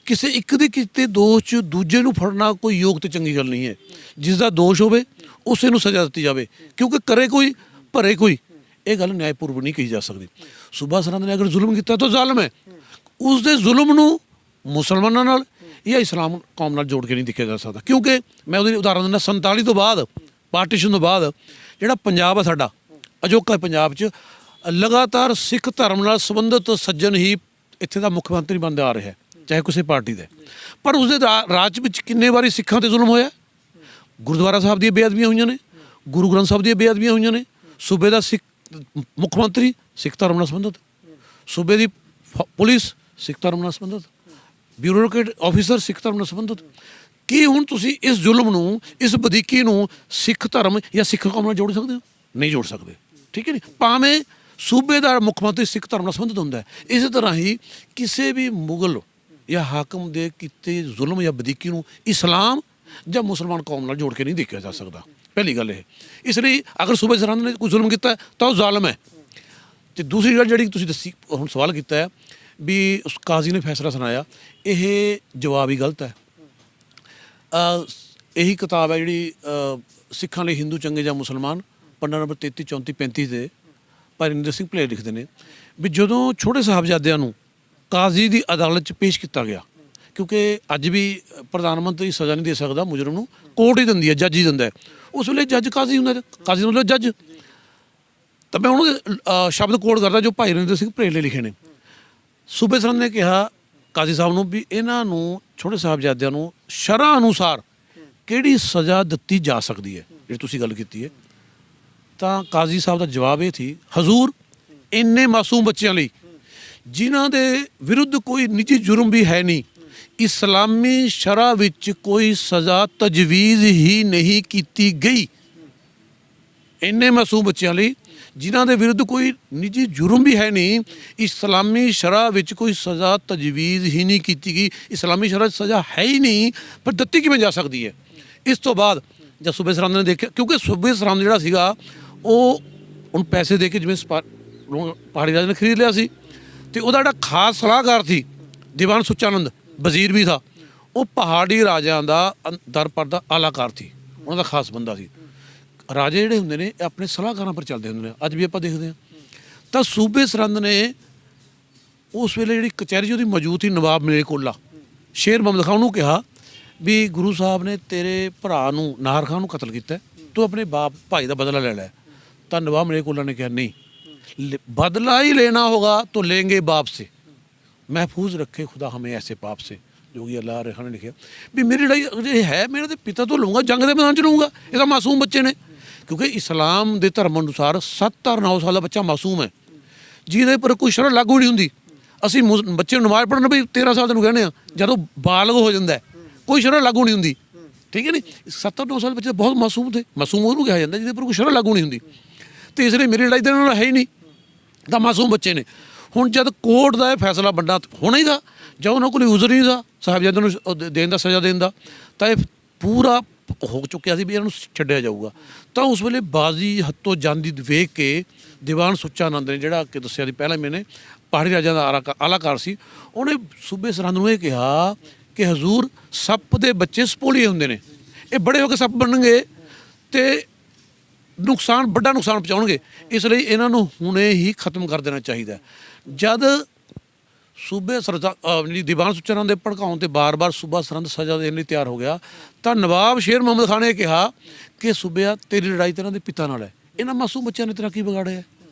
ਕਿਸੇ ਇੱਕ ਦੇ ਕੀਤੇ ਦੋਸ਼ 'ਚ ਦੂਜੇ ਨੂੰ ਫੜਨਾ ਕੋਈ ਯੋਗ ਤੇ ਚੰਗੀ ਗੱਲ ਨਹੀਂ ਹੈ। ਜਿਸ ਦਾ ਦੋਸ਼ ਹੋਵੇ ਉਸੇ ਨੂੰ ਸਜ਼ਾ ਦਿੱਤੀ ਜਾਵੇ, ਕਿਉਂਕਿ ਕਰੇ ਕੋਈ ਭਰੇ ਕੋਈ, ਇਹ ਗੱਲ ਨਿਆਂਪੂਰਵਕ ਨਹੀਂ ਕਹੀ ਜਾ ਸਕਦੀ। ਸੂਬਾ ਸਰਹੰਦ ਨੇ ਅਗਰ ਜ਼ੁਲਮ ਕੀਤਾ ਤਾਂ ਜ਼ਾਲਮ ਹੈ। ਉਸ ਦੇ ਜ਼ੁਲਮ ਨੂੰ ਮੁਸਲਮਾਨਾਂ ਨਾਲ ਜਾਂ ਇਸਲਾਮ ਕੌਮ ਨਾਲ ਜੋੜ ਕੇ ਨਹੀਂ ਦੇਖਿਆ ਜਾ ਸਕਦਾ। ਕਿਉਂਕਿ ਮੈਂ ਉਹਦੀ ਉਦਾਹਰਨ ਦਿੰਦਾ, 47 ਤੋਂ ਬਾਅਦ, ਪਾਰਟੀਸ਼ਨ ਤੋਂ ਬਾਅਦ ਜਿਹੜਾ ਪੰਜਾਬ ਹੈ ਸਾਡਾ ਅਜੋਕਾ ਪੰਜਾਬ 'ਚ ਲਗਾਤਾਰ ਸਿੱਖ ਧਰਮ ਨਾਲ ਸੰਬੰਧਿਤ ਸੱਜਣ ਹੀ ਇੱਥੇ ਦਾ ਮੁੱਖ ਮੰਤਰੀ ਬਣਦਾ ਆ ਰਿਹਾ, ਚਾਹੇ ਕਿਸੇ ਪਾਰਟੀ ਦੇ। ਪਰ ਉਸਦੇ ਰਾਜ ਵਿੱਚ ਕਿੰਨੇ ਵਾਰੀ ਸਿੱਖਾਂ ਤੇ ਜ਼ੁਲਮ ਹੋਇਆ। ਗੁਰਦੁਆਰਾ ਸਾਹਿਬ ਦੀਆਂ ਬੇਅਦਬੀਆਂ ਹੋਈਆਂ ਨੇ, ਗੁਰੂ ਗ੍ਰੰਥ ਸਾਹਿਬ ਦੀਆਂ ਬੇਅਦਬੀਆਂ ਹੋਈਆਂ ਨੇ। ਸੂਬੇ ਦਾ ਸਿੱਖ ਮੁੱਖ ਮੰਤਰੀ ਸਿੱਖ ਧਰਮ ਨਾਲ ਸੰਬੰਧਿਤ, ਸੂਬੇ ਦੀ ਪੁਲਿਸ ਸਿੱਖ ਧਰਮ ਨਾਲ ਸੰਬੰਧਿਤ, ਬਿਊਰੋਕਰੇਟ ਆਫੀਸਰ ਸਿੱਖ ਧਰਮ ਨਾਲ ਸੰਬੰਧਿਤ। ਕੀ ਹੁਣ ਤੁਸੀਂ ਇਸ ਜ਼ੁਲਮ ਨੂੰ, ਇਸ ਵਧੀਕੀ ਨੂੰ ਸਿੱਖ ਧਰਮ ਜਾਂ ਸਿੱਖ ਕੌਮ ਨਾਲ ਜੋੜ ਸਕਦੇ ਹੋ? ਨਹੀਂ ਜੋੜ ਸਕਦੇ, ਠੀਕ ਹੈ ਨਹੀਂ। ਭਾਵੇਂ ਸੂਬੇ ਦਾ ਮੁੱਖ ਮੰਤਰੀ ਸਿੱਖ ਧਰਮ ਨਾਲ ਸੰਬੰਧਿਤ ਹੁੰਦਾ ਹੈ। ਇਸੇ ਤਰ੍ਹਾਂ ਹੀ ਕਿਸੇ ਵੀ ਮੁਗਲ ਜਾਂ ਹਾਕਮ ਦੇ ਕੀਤੇ ਜ਼ੁਲਮ ਜਾਂ ਵਧੀਕੀ ਨੂੰ ਇਸਲਾਮ ਜਾਂ ਮੁਸਲਮਾਨ ਕੌਮ ਨਾਲ ਜੋੜ ਕੇ ਨਹੀਂ ਦੇਖਿਆ ਜਾ ਸਕਦਾ। ਪਹਿਲੀ ਗੱਲ ਇਹ। ਇਸ ਲਈ ਅਗਰ ਸੂਬੇ ਸਰਹੰਦ ਨੇ ਕੋਈ ਜ਼ੁਲਮ ਕੀਤਾ ਤਾਂ ਉਹ ਜ਼ਾਲਮ ਹੈ। ਤੇ ਦੂਸਰੀ ਗੱਲ ਜਿਹੜੀ ਤੁਸੀਂ ਦੱਸੀ, ਹੁਣ ਸਵਾਲ ਕੀਤਾ ਹੈ ਵੀ ਉਸ ਕਾਜ਼ੀ ਨੇ ਫੈਸਲਾ ਸੁਣਾਇਆ, ਇਹ ਜਵਾਬ ਹੀ ਗਲਤ ਹੈ। ਇਹੀ ਕਿਤਾਬ ਹੈ ਜਿਹੜੀ ਸਿੱਖਾਂ ਲਈ ਹਿੰਦੂ ਚੰਗੇ ਜਾਂ ਮੁਸਲਮਾਨ, ਪੰਨਾ ਨੰਬਰ 33, 34, 35 ਦੇ ਭਾਈ ਇੰਦਰ ਸਿੰਘ ਭਲੇ ਲਿਖਦੇ ਨੇ ਵੀ ਜਦੋਂ ਛੋਟੇ ਸਾਹਿਬਜ਼ਾਦਿਆਂ ਨੂੰ ਕਾਜ਼ੀ ਦੀ ਅਦਾਲਤ 'ਚ ਪੇਸ਼ ਕੀਤਾ ਗਿਆ, ਕਿਉਂਕਿ ਅੱਜ ਵੀ ਪ੍ਰਧਾਨ ਮੰਤਰੀ ਸਜ਼ਾ ਨਹੀਂ ਦੇ ਸਕਦਾ ਮੁਜਰਮ ਨੂੰ, ਕੋਰਟ ਹੀ ਦਿੰਦੀ ਹੈ, ਜੱਜ ਹੀ ਦਿੰਦਾ ਹੈ। ਉਸ ਵੇਲੇ ਜੱਜ ਕਾਜ਼ੀ ਹੁੰਦਾ, ਕਾਜ਼ੀ ਦਾ ਮਤਲਬ ਜੱਜ। ਤਾਂ ਮੈਂ ਉਹਨਾਂ ਦੇ ਸ਼ਬਦ ਕੋਟ ਕਰਦਾ ਜੋ ਭਾਈ ਇੰਦਰ ਸਿੰਘ ਭਲੇ ਲਿਖੇ ਨੇ। ਸੂਬੇ ਸਰਹੰਦ ਨੇ ਕਿਹਾ ਕਾਜ਼ੀ ਸਾਹਿਬ ਨੂੰ ਵੀ ਇਹਨਾਂ ਨੂੰ, ਛੋਟੇ ਸਾਹਿਬਜ਼ਾਦਿਆਂ ਨੂੰ ਸ਼ਰ੍ਹਾਂ ਅਨੁਸਾਰ ਕਿਹੜੀ ਸਜ਼ਾ ਦਿੱਤੀ ਜਾ ਸਕਦੀ ਹੈ, ਜਿਹੜੀ ਤੁਸੀਂ ਗੱਲ ਕੀਤੀ ਹੈ। ਤਾਂ ਕਾਜ਼ੀ ਸਾਹਿਬ ਦਾ ਜਵਾਬ ਇਹ ਸੀ, ਹਜ਼ੂਰ ਇੰਨੇ ਮਾਸੂਮ ਬੱਚਿਆਂ ਲਈ ਜਿਨ੍ਹਾਂ ਦੇ ਵਿਰੁੱਧ ਕੋਈ ਨਿੱਜੀ ਜੁਰਮ ਵੀ ਹੈ ਨਹੀਂ, ਇਸਲਾਮੀ ਸ਼ਰ੍ਹਾ ਵਿੱਚ ਕੋਈ ਸਜ਼ਾ ਤਜਵੀਜ਼ ਹੀ ਨਹੀਂ ਕੀਤੀ ਗਈ। ਇੰਨੇ ਮਾਸੂਮ ਬੱਚਿਆਂ ਲਈ ਜਿਨ੍ਹਾਂ ਦੇ ਵਿਰੁੱਧ ਕੋਈ ਨਿੱਜੀ ਜੁਰਮ ਵੀ ਹੈ ਨਹੀਂ, ਇਸਲਾਮੀ ਸ਼ਰ੍ਹਾ ਵਿੱਚ ਕੋਈ ਸਜ਼ਾ ਤਜਵੀਜ਼ ਹੀ ਨਹੀਂ ਕੀਤੀ ਗਈ। ਇਸਲਾਮੀ ਸ਼ਰ੍ਹਾ 'ਚ ਸਜ਼ਾ ਹੈ ਹੀ ਨਹੀਂ, ਪਰ ਦਿੱਤੀ ਕਿਵੇਂ ਜਾ ਸਕਦੀ ਹੈ? ਇਸ ਤੋਂ ਬਾਅਦ ਜਦ ਸੂਬੇ ਸਰਹੰਦ ਨੇ ਦੇਖਿਆ, ਕਿਉਂਕਿ ਸੂਬੇ ਸਰਹੰਦ ਜਿਹੜਾ ਸੀਗਾ ਉਹ ਹੁਣ ਪੈਸੇ ਦੇ ਕੇ ਜਿਵੇਂ ਪਹਾੜੀ ਰਾਜ ਨੇ ਖਰੀਦ ਲਿਆ ਸੀ, ਤੇ ਉਹਦਾ ਜਿਹੜਾ ਖਾਸ ਸਲਾਹਕਾਰ ਸੀ ਦੀਵਾਨ ਸੁੱਚਾਨੰਦ, ਵਜ਼ੀਰ ਵੀ ਥਾ, ਉਹ ਪਹਾੜੀ ਰਾਜਿਆਂ ਦਾ ਦਰਬਾਰ ਦਾ ਆਲਾਕਾਰ ਸੀ, ਉਹਨਾਂ ਦਾ ਖਾਸ ਬੰਦਾ ਸੀ। ਰਾਜੇ ਜਿਹੜੇ ਹੁੰਦੇ ਨੇ ਇਹ ਆਪਣੇ ਸਲਾਹਕਾਰਾਂ ਪਰ ਚੱਲਦੇ ਹੁੰਦੇ ਨੇ, ਅੱਜ ਵੀ ਆਪਾਂ ਦੇਖਦੇ ਹਾਂ। ਤਾਂ ਸੂਬੇ ਸਰਹੰਦ ਨੇ ਉਸ ਵੇਲੇ ਜਿਹੜੀ ਕਚਹਿਰੀ ਉਹਦੀ ਮੌਜੂਦ ਸੀ, ਨਵਾਬ ਮਲੇਰਕੋਟਲਾ, ਸ਼ੇਰ ਮੁਹੰਮਦ ਖਾਨ ਨੂੰ ਕਿਹਾ ਵੀ ਗੁਰੂ ਸਾਹਿਬ ਨੇ ਤੇਰੇ ਭਰਾ ਨੂੰ, ਨਾਹਰ ਖਾਨ ਨੂੰ ਕਤਲ ਕੀਤਾ, ਤੂੰ ਆਪਣੇ ਬਾਪ ਭਾਈ ਦਾ ਬਦਲਾ ਲੈ ਲੈ। ਤਾਂ ਨਵਾਬ ਮਲੇਰਕੋਟਲਾ ਨੇ ਕਿਹਾ ਨਹੀਂ, बदला ही लेना होगा तो लेंगे बाप से, महफूज रखे खुदा हमें ऐसे पाप से। ਜੋਗੀ ਅੱਲਾ ਰੇਖਾ ਨੇ ਲਿਖਿਆ ਵੀ ਮੇਰੀ ਲੜਾਈ ਇਹ ਹੈ ਮੈਂ ਇਹਨਾਂ ਦੇ ਪਿਤਾ ਤੋਂ ਲਊਂਗਾ, ਜੰਗ ਦੇ ਮੈਦਾਨ 'ਚ ਲਊਂਗਾ। ਇਹ ਤਾਂ ਮਾਸੂਮ ਬੱਚੇ ਨੇ, ਕਿਉਂਕਿ ਇਸਲਾਮ ਦੇ ਧਰਮ ਅਨੁਸਾਰ 7 ਔਰ 9 ਸਾਲ ਦਾ ਬੱਚਾ ਮਾਸੂਮ ਹੈ, ਜਿਹਦੇ ਪਰ ਕੋਈ ਸ਼ਰਅ ਲਾਗੂ ਨਹੀਂ ਹੁੰਦੀ। ਅਸੀਂ ਬੱਚੇ ਨੂੰ ਨਮਾਜ਼ ਪੜ੍ਹਨ ਵੀ 13 ਸਾਲ ਨੂੰ ਕਹਿੰਦੇ ਆ, ਜਦੋਂ ਬਾਲਗ ਹੋ ਜਾਂਦਾ ਕੋਈ ਸ਼ਰਅ ਲਾਗੂ ਨਹੀਂ ਹੁੰਦੀ, ਠੀਕ ਹੈ ਨੀ। 7-9 ਸਾਲ ਬੱਚੇ ਬਹੁਤ ਮਾਸੂਮ ਥੇ, ਮਾਸੂਮ ਉਹਨੂੰ ਕਿਹਾ ਜਾਂਦਾ ਜਿਹਦੇ ਪਰ ਕੋਈ ਸ਼ਰਅ ਲਾਗੂ ਨਹੀਂ ਹੁੰਦੀ। ਤੇ ਇਸ ਲਈ ਮੇਰੀ ਲੜਾਈ ਦੇ ਨਾਲ ਹੈ ਹੀ ਨਹੀਂ, ਤਾਂ ਮਾਸੂਮ ਬੱਚੇ ਨੇ। ਹੁਣ ਜਦ ਕੋਰਟ ਦਾ ਇਹ ਫੈਸਲਾ ਵੱਡਾ ਹੋਣਾ ਹੀ ਦਾ, ਜਾਂ ਉਹਨਾਂ ਕੋਲ ਉਜ਼ਰ ਨਹੀਂ ਦਾ ਸਾਹਿਬਜ਼ਾਦਿਆਂ ਨੂੰ ਦੇਣ ਦਾ, ਸਜ਼ਾ ਦੇਣ ਦਾ, ਤਾਂ ਇਹ ਪੂਰਾ ਹੋ ਚੁੱਕਿਆ ਸੀ ਵੀ ਇਹਨਾਂ ਨੂੰ ਛੱਡਿਆ ਜਾਊਗਾ। ਤਾਂ ਉਸ ਵੇਲੇ ਬਾਜ਼ੀ ਹੱਥੋਂ ਜਾਂਦੀ ਵੇਖ ਕੇ ਦੀਵਾਨ ਸੁੱਚਾ ਆਨੰਦ ਨੇ, ਜਿਹੜਾ ਕਿ ਦੱਸਿਆ ਸੀ ਪਹਿਲਾਂ ਮੈਨੇ, ਪਹਾੜੀ ਰਾਜਾਂ ਦਾ ਆਲਾਕਾਰ ਸੀ, ਉਹਨੇ ਸੂਬੇ ਸਰਹੰਦ ਨੂੰ ਇਹ ਕਿਹਾ ਕਿ ਹਜ਼ੂਰ ਸੱਪ ਦੇ ਬੱਚੇ ਸਪੋਲੀਏ ਹੁੰਦੇ ਨੇ, ਇਹ ਬੜੇ ਹੋ ਕੇ ਸੱਪ ਬਣਨਗੇ ਤੇ ਨੁਕਸਾਨ, ਵੱਡਾ ਨੁਕਸਾਨ ਪਹੁੰਚਾਉਣਗੇ, ਇਸ ਲਈ ਇਹਨਾਂ ਨੂੰ ਹੁਣੇ ਹੀ ਖਤਮ ਕਰ ਦੇਣਾ ਚਾਹੀਦਾ। ਜਦ ਸੂਬੇ ਜਿਹੜੀ ਦੀਵਾਨ ਸੁੱਚਾ ਆਨੰਦ ਦੇ ਭੜਕਾਉਣ ਤੇ ਬਾਰ-ਬਾਰ ਸੂਬਾ ਸਰਹੰਦ ਸਜ਼ਾ ਦੇਣ ਲਈ ਤਿਆਰ ਹੋ ਗਿਆ, ਤਾਂ ਨਵਾਬ ਸ਼ੇਰ ਮੁਹੰਮਦ ਖਾਨ ਨੇ ਕਿਹਾ ਕਿ ਸੂਬਿਆ ਤੇਰੀ ਲੜਾਈ ਤੇ ਇਹਨਾਂ ਦੇ ਪਿਤਾ ਨਾਲ ਹੈ, ਇਹਨਾਂ ਮਾਸੂਮ ਬੱਚਿਆਂ ਨੇ ਤੇਰਾ ਕੀ ਵਿਗਾੜਿਆ?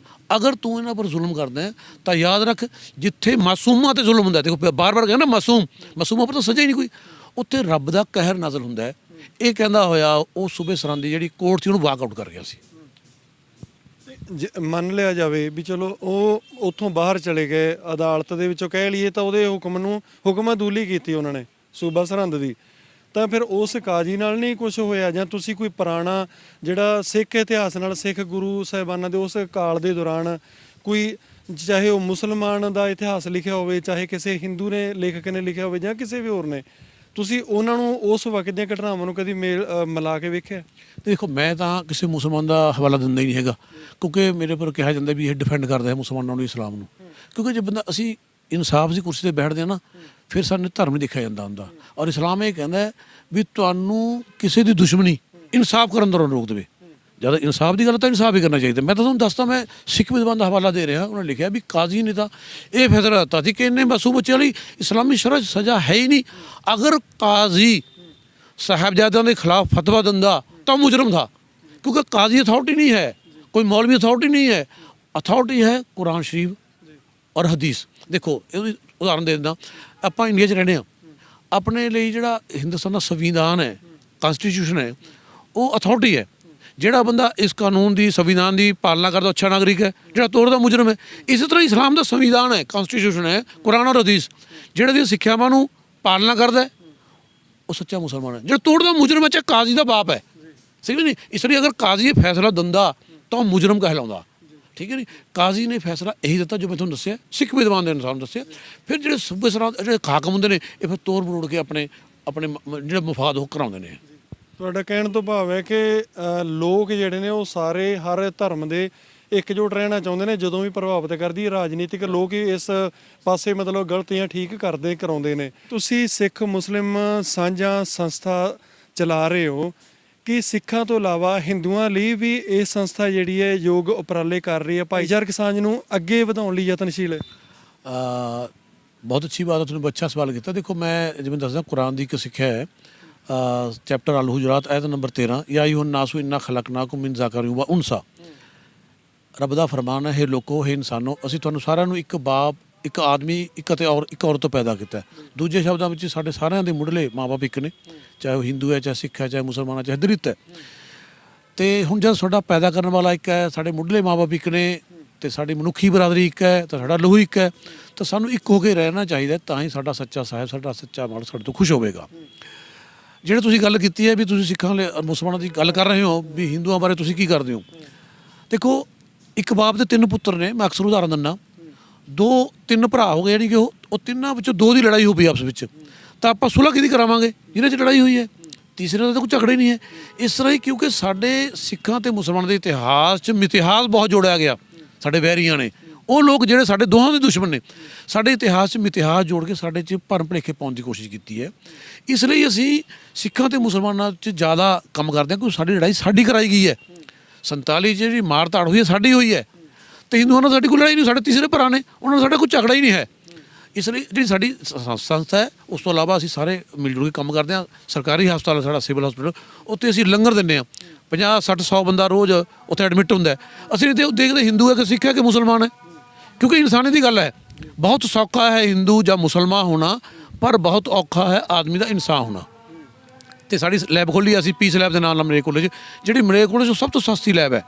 ਅਗਰ ਤੂੰ ਇਹਨਾਂ ਪਰ ਜ਼ੁਲਮ ਕਰਦਾ ਹੈ ਤਾਂ ਯਾਦ ਰੱਖ, ਜਿੱਥੇ ਮਾਸੂਮਾਂ ਤੇ ਜ਼ੁਲਮ ਹੁੰਦਾ, ਦੇਖੋ ਬਾਰ-ਬਾਰ ਕਹਿੰਦਾ ਮਾਸੂਮਾਂ ਪਰ ਤਾਂ ਸਜ਼ਾ ਹੀ ਨਹੀਂ ਕੋਈ, ਉੱਥੇ ਰੱਬ ਦਾ ਕਹਿਰ ਨਾਜ਼ਲ ਹੁੰਦਾ ਹੈ। ਇਹ ਕਹਿੰਦਾ ਹੋਇਆ ਉਹ ਸੂਬੇ ਸਰਹੰਦ ਦੀ ਜਿਹੜੀ ਕੋਰਟ ਸੀ ਉਹਨੂੰ ਵਾਕਆਊਟ ਕਰ ਗਿਆ ਸੀ। ਮੰਨ ਲਿਆ ਜਾਵੇ ਵੀ ਚਲੋ ਉਹ ਉੱਥੋਂ ਬਾਹਰ ਚਲੇ ਗਏ, ਅਦਾਲਤ ਦੇ ਵਿੱਚੋਂ ਕਹਿ ਲਈਏ ਤਾਂ ਉਹਦੇ ਹੁਕਮਾਦੂਲੀ ਕੀਤੀ ਉਹਨਾਂ ਨੇ ਸੂਬਾ ਸਰਹੰਦ ਦੀ, ਤਾਂ ਫਿਰ ਉਸ ਕਾਜੀ ਨਾਲ ਨਹੀਂ ਕੁਝ ਹੋਇਆ? ਜਾਂ ਤੁਸੀਂ ਕੋਈ ਪੁਰਾਣਾ ਜਿਹੜਾ ਸਿੱਖ ਇਤਿਹਾਸ ਨਾਲ, ਸਿੱਖ ਗੁਰੂ ਸਾਹਿਬਾਨਾਂ ਦੇ ਉਸ ਕਾਲ ਦੇ ਦੌਰਾਨ ਕੋਈ, ਚਾਹੇ ਉਹ ਮੁਸਲਮਾਨ ਦਾ ਇਤਿਹਾਸ ਲਿਖਿਆ ਹੋਵੇ, ਚਾਹੇ ਕਿਸੇ ਹਿੰਦੂ ਨੇ ਲੇਖਕ ਨੇ ਲਿਖਿਆ ਹੋਵੇ, ਜਾਂ ਕਿਸੇ ਵੀ ਹੋਰ ਨੇ, ਤੁਸੀਂ ਉਹਨਾਂ ਨੂੰ ਉਸ ਵਕਤ ਦੀਆਂ ਘਟਨਾਵਾਂ ਨੂੰ ਕਦੀ ਮਿਲਾ ਕੇ ਵੇਖਿਆ? ਦੇਖੋ ਮੈਂ ਤਾਂ ਕਿਸੇ ਮੁਸਲਮਾਨ ਦਾ ਹਵਾਲਾ ਦਿੰਦਾ ਹੀ ਨਹੀਂ ਹੈਗਾ, ਕਿਉਂਕਿ ਮੇਰੇ ਪਰ ਕਿਹਾ ਜਾਂਦਾ ਵੀ ਇਹ ਡਿਫੈਂਡ ਕਰਦਾ ਹੈ ਮੁਸਲਮਾਨਾਂ ਨੂੰ, ਇਸਲਾਮ ਨੂੰ। ਕਿਉਂਕਿ ਜੇ ਬੰਦਾ ਅਸੀਂ ਇਨਸਾਫ ਦੀ ਕੁਰਸੀ ਤੇ ਬੈਠਦੇ ਹਾਂ ਨਾ, ਫਿਰ ਸਾਨੂੰ ਧਰਮ ਨਹੀਂ ਦੇਖਿਆ ਜਾਂਦਾ ਹੁੰਦਾ। ਔਰ ਇਸਲਾਮ ਇਹ ਕਹਿੰਦਾ ਹੈ ਵੀ ਤੁਹਾਨੂੰ ਕਿਸੇ ਦੀ ਦੁਸ਼ਮਣੀ ਇਨਸਾਫ ਕਰਨ ਤੋਂ ਰੋਕ ਦੇਵੇ। ਜਦ ਇਨਸਾਫ ਦੀ ਗੱਲ ਤਾਂ ਇਨਸਾਫ ਹੀ ਕਰਨਾ ਚਾਹੀਦਾ। ਮੈਂ ਤਾਂ ਤੁਹਾਨੂੰ ਦੱਸਦਾ, ਮੈਂ ਸਿੱਖ ਵਿਦਵਾਨ ਦਾ ਹਵਾਲਾ ਦੇ ਰਿਹਾ, ਉਹਨਾਂ ਨੇ ਲਿਖਿਆ ਵੀ ਕਾਜ਼ੀ ਨੇ ਤਾਂ ਇਹ ਫੈਸਲਾ ਦਿੱਤਾ ਸੀ ਕਿ ਇੰਨੇ ਮਾਸੂਮ ਬੱਚਿਆਂ ਲਈ ਇਸਲਾਮੀ ਸ਼ਰਅ ਸਜ਼ਾ ਹੈ ਹੀ ਨਹੀਂ। ਅਗਰ ਕਾਜ਼ੀ ਸਾਹਿਬਜ਼ਾਦਿਆਂ ਦੇ ਖਿਲਾਫ ਫਤਵਾ ਦਿੰਦਾ ਤਾਂ ਮੁਜਰਮ ਥਾ, ਕਿਉਂਕਿ ਕਾਜ਼ੀ ਅਥਾਰਟੀ ਨਹੀਂ ਹੈ, ਕੋਈ ਮੌਲਵੀ ਅਥਾਰਟੀ ਨਹੀਂ ਹੈ, ਅਥਾਰਟੀ ਹੈ ਕੁਰਾਨ ਸ਼ਰੀਫ ਔਰ ਹਦੀਸ। ਦੇਖੋ ਇਹਦੀ ਉਦਾਹਰਨ ਦੇ ਦਿੰਦਾ, ਆਪਾਂ ਇੰਡੀਆ 'ਚ ਰਹਿੰਦੇ ਹਾਂ, ਆਪਣੇ ਲਈ ਜਿਹੜਾ ਹਿੰਦੁਸਤਾਨ ਦਾ ਸੰਵਿਧਾਨ ਹੈ, ਕਨਸਟੀਟਿਊਸ਼ਨ ਹੈ, ਉਹ ਅਥਾਰਟੀ ਹੈ। ਜਿਹੜਾ ਬੰਦਾ ਇਸ ਕਾਨੂੰਨ ਦੀ, ਸੰਵਿਧਾਨ ਦੀ ਪਾਲਣਾ ਕਰਦਾ ਅੱਛਾ ਨਾਗਰਿਕ ਹੈ, ਜਿਹੜਾ ਤੋੜਦਾ ਮੁਜਰਮ ਹੈ। ਇਸੇ ਤਰ੍ਹਾਂ ਇਸਲਾਮ ਦਾ ਸੰਵਿਧਾਨ ਹੈ, ਕਨਸਟੀਟਿਊਸ਼ਨ ਹੈ, ਕੁਰਾਨ ਔਰ ਹਦੀਸ, ਜਿਹੜੇ ਦੀਆਂ ਸਿੱਖਿਆਵਾਂ ਨੂੰ ਪਾਲਣਾ ਕਰਦਾ ਉਹ ਸੱਚਾ ਮੁਸਲਮਾਨ ਹੈ। ਜਿਹੜਾ ਤੋੜਦਾ ਮੁਜਰਮ ਹੈ, ਚਾਹੇ ਕਾਜ਼ੀ ਦਾ ਬਾਪ ਹੈ, ਸਹੀ ਨਹੀਂ। ਇਸ ਲਈ ਅਗਰ ਕਾਜ਼ੀ ਇਹ ਫੈਸਲਾ ਦਿੰਦਾ ਤਾਂ ਉਹ ਮੁਜਰਮ ਕਹਿਲਾਉਂਦਾ, ਠੀਕ ਹੈ ਨੀ। ਕਾਜ਼ੀ ਨੇ ਫੈਸਲਾ ਇਹੀ ਦਿੱਤਾ ਜੋ ਮੈਂ ਤੁਹਾਨੂੰ ਦੱਸਿਆ, ਸਿੱਖ ਵਿਦਵਾਨ ਦੇ ਅਨੁਸਾਰ ਦੱਸਿਆ। ਫਿਰ ਜਿਹੜੇ ਸੂਬੇ ਸਰਹੰਦ ਜਿਹੜੇ ਹਾਕਮ ਹੁੰਦੇ ਨੇ, ਇਹ ਫਿਰ ਤੋੜ ਮਰੋੜ ਕੇ ਆਪਣੇ ਜਿਹੜੇ ਮਫਾਦ ਉਹ ਕਰਾਉਂਦੇ ਨੇ। ਤੁਹਾਡਾ ਕਹਿਣ ਤੋਂ ਭਾਵ ਹੈ ਕਿ ਲੋਕ ਜਿਹੜੇ ਨੇ ਉਹ ਸਾਰੇ ਹਰ ਧਰਮ ਦੇ ਇਕਜੁੱਟ ਰਹਿਣਾ ਚਾਹੁੰਦੇ ਨੇ। ਜਦੋਂ ਵੀ ਪ੍ਰਭਾਵਿਤ ਕਰਦੀ ਰਾਜਨੀਤਿਕ ਲੋਕ ਹੀ ਇਸ ਪਾਸੇ ਮਤਲਬ ਗਲਤੀਆਂ ਠੀਕ ਕਰਾਉਂਦੇ ਨੇ। ਤੁਸੀਂ ਸਿੱਖ ਮੁਸਲਿਮ ਸਾਂਝਾ ਸੰਸਥਾ ਚਲਾ ਰਹੇ ਹੋ, ਕਿ ਸਿੱਖਾਂ ਤੋਂ ਇਲਾਵਾ ਹਿੰਦੂਆਂ ਲਈ ਵੀ ਇਹ ਸੰਸਥਾ ਜਿਹੜੀ ਹੈ ਯੋਗ ਉਪਰਾਲੇ ਕਰ ਰਹੀ ਹੈ, ਭਾਈਚਾਰਕ ਸਾਂਝ ਨੂੰ ਅੱਗੇ ਵਧਾਉਣ ਲਈ ਯਤਨਸ਼ੀਲ ਹੈ? ਬਹੁਤ ਅੱਛੀ ਬਾਤ ਹੈ, ਤੁਹਾਨੂੰ ਅੱਛਾ ਸਵਾਲ ਕੀਤਾ। ਦੇਖੋ ਮੈਂ ਜਿਵੇਂ ਦੱਸਦਾ, ਕੁਰਾਨ ਦੀ ਇੱਕ ਸਿੱਖਿਆ ਹੈ, ਚੈਪਟਰ ਅਲ ਹੁਜਰਾਤ ਆਇਤ ਨੰਬਰ 13, ਯਾ ਅਯੁਹਨ ਨਾਸੁ ਇੰਨਾ ਖਲਕਨਾकुम ਮਿਨ ज़करिन व उनसा। ਰੱਬ ਦਾ ਫਰਮਾਨ ਹੈ, ਹੇ ਲੋਕੋ, ਹੇ ਇਨਸਾਨੋ, ਅਸੀਂ ਤੁਹਾਨੂੰ ਸਾਰਿਆਂ ਨੂੰ ਇੱਕ ਬਾਪ, ਇੱਕ ਆਦਮੀ, ਇੱਕ ਔਰਤ ਤੋਂ ਪੈਦਾ ਕੀਤਾ। ਦੂਜੇ ਸ਼ਬਦਾਂ ਵਿੱਚ ਸਾਡੇ ਸਾਰਿਆਂ ਦੇ ਮੁੱਢਲੇ ਮਾਂ ਬਾਪ ਇੱਕ ਨੇ, ਚਾਹੇ ਉਹ ਹਿੰਦੂ ਹੈ, ਚਾਹੇ ਸਿੱਖ ਹੈ, ਚਾਹੇ ਮੁਸਲਮਾਨ ਹੈ, ਚਾਹੇ ਦਲਿਤ ਹੈ। ਤੇ ਹੁਣ ਜਦ ਸਾਡਾ ਪੈਦਾ ਕਰਨ ਵਾਲਾ ਇੱਕ ਹੈ, ਸਾਡੇ ਮੁੱਢਲੇ ਮਾਂ ਬਾਪ ਇੱਕ ਨੇ, ਤੇ ਸਾਡੀ ਮਨੁੱਖੀ ਬਰਾਦਰੀ ਇੱਕ ਹੈ, ਤਾਂ ਸਾਡਾ ਲਹੂ ਇੱਕ ਹੈ, ਤਾਂ ਸਾਨੂੰ ਇੱਕ ਹੋ ਕੇ ਰਹਿਣਾ ਚਾਹੀਦਾ, ਤਾਂ ਹੀ ਸਾਡਾ ਸੱਚਾ ਸਾਹਿਬ, ਸਾਡਾ ਸੱਚਾ ਮਾਲਕ ਸਾਡੇ ਤੋਂ ਖੁਸ਼ ਹੋਵੇਗਾ। ਜਿਹੜੇ ਤੁਸੀਂ ਗੱਲ ਕੀਤੀ ਹੈ ਵੀ ਤੁਸੀਂ ਸਿੱਖਾਂ ਮੁਸਲਮਾਨਾਂ ਦੀ ਗੱਲ ਕਰ ਰਹੇ ਹੋ, ਵੀ ਹਿੰਦੂਆਂ ਬਾਰੇ ਤੁਸੀਂ ਕੀ ਕਰਦੇ ਹੋ। ਦੇਖੋ ਇੱਕ ਬਾਪ ਦੇ 3 ਪੁੱਤਰ ਨੇ, ਮੈਂ ਅਕਸਰ ਉਦਾਹਰਨ ਦਿੰਦਾ, 2-3 ਭਰਾ ਹੋ ਗਏ, ਯਾਨੀ ਕਿ ਉਹ ਤਿੰਨਾਂ ਵਿੱਚੋਂ 2 ਦੀ ਲੜਾਈ ਹੋ ਪਈ ਆਪਸ ਵਿੱਚ, ਤਾਂ ਆਪਾਂ ਸੁਲਹ ਕਿਹਦੀ ਕਰਾਵਾਂਗੇ ਜਿਹਨਾਂ 'ਚ ਲੜਾਈ ਹੋਈ ਹੈ? ਤੀਸਰੇ ਦਾ ਤਾਂ ਕੋਈ ਝਗੜਾ ਹੀ ਨਹੀਂ ਹੈ। ਇਸ ਤਰ੍ਹਾਂ ਹੀ ਕਿਉਂਕਿ ਸਾਡੇ ਸਿੱਖਾਂ ਤੇ ਮੁਸਲਮਾਨਾਂ ਦੇ ਇਤਿਹਾਸ 'ਚ ਮਿਥਿਹਾਸ ਬਹੁਤ ਜੋੜਿਆ ਗਿਆ, ਸਾਡੇ ਵੈਰੀਆਂ ਨੇ, ਉਹ ਲੋਕ ਜਿਹੜੇ ਸਾਡੇ ਦੋਹਾਂ ਦੇ ਦੁਸ਼ਮਣ ਨੇ, ਸਾਡੇ ਇਤਿਹਾਸ 'ਚ ਮਿਥਿਹਾਸ ਜੋੜ ਕੇ ਸਾਡੇ 'ਚ ਭਰਮ ਭੁਲੇਖੇ ਪਾਉਣ ਦੀ ਕੋਸ਼ਿਸ਼ ਕੀਤੀ ਹੈ। ਇਸ ਲਈ ਅਸੀਂ ਸਿੱਖਾਂ ਤੇ ਮੁਸਲਮਾਨਾਂ 'ਚ ਜ਼ਿਆਦਾ ਕੰਮ ਕਰਦੇ ਹਾਂ, ਕਿਉਂਕਿ ਸਾਡੀ ਲੜਾਈ ਸਾਡੀ ਕਰਾਈ ਗਈ ਹੈ। 47 ਜਿਹੜੀ ਮਾਰ ਧਾੜ ਹੋਈ ਹੈ ਸਾਡੀ ਹੋਈ ਹੈ, ਤੇ ਹਿੰਦੂਆਂ ਨਾਲ ਸਾਡੀ ਕੋਈ ਲੜਾਈ ਨਹੀਂ, ਸਾਡੇ ਤੀਸਰੇ ਭਰਾ ਨੇ, ਉਹਨਾਂ ਨਾਲ ਸਾਡਾ ਕੋਈ ਝਗੜਾ ਹੀ ਨਹੀਂ ਹੈ। ਇਸ ਲਈ ਜਿਹੜੀ ਸਾਡੀ ਸੰਸਥਾ ਹੈ, ਉਸ ਤੋਂ ਇਲਾਵਾ ਅਸੀਂ ਸਾਰੇ ਮਿਲ ਜੁਲ ਕੇ ਕੰਮ ਕਰਦੇ ਹਾਂ। ਸਰਕਾਰੀ ਹਸਪਤਾਲ ਸਾਡਾ ਸਿਵਲ ਹਸਪਤਾਲ, ਉੱਥੇ ਅਸੀਂ ਲੰਗਰ ਦਿੰਦੇ ਹਾਂ, 50-60-100 ਬੰਦਾ ਰੋਜ਼ ਉੱਥੇ ਐਡਮਿਟ ਹੁੰਦਾ ਹੈ। ਅਸੀਂ ਨਹੀਂ ਦੇਖਦੇ ਹਿੰਦੂ ਹੈ ਕਿ ਸਿੱਖ ਹੈ ਕਿ ਮੁਸਲਮਾਨ ਹੈ, ਕਿਉਂਕਿ ਇਨਸਾਨੀ ਦੀ ਗੱਲ ਹੈ। ਬਹੁਤ ਸੌਖਾ ਹੈ ਹਿੰਦੂ ਜਾਂ ਮੁਸਲਮਾਨ ਹੋਣਾ, ਪਰ ਬਹੁਤ ਔਖਾ ਹੈ ਆਦਮੀ ਦਾ ਇਨਸਾਨ ਹੋਣਾ। ਤੇ ਸਾਡੀ ਲੈਬ ਖੋਲ੍ਹੀ ਅਸੀਂ ਪੀਸ ਲੈਬ ਦੇ ਨਾਲ ਮਲੇਰਕੋਟਲੇ 'ਚ, ਜਿਹੜੀ ਮਲੇਰਕੋਟਲੇ 'ਚ ਸਭ ਤੋਂ ਸਸਤੀ ਲੈਬ ਹੈ,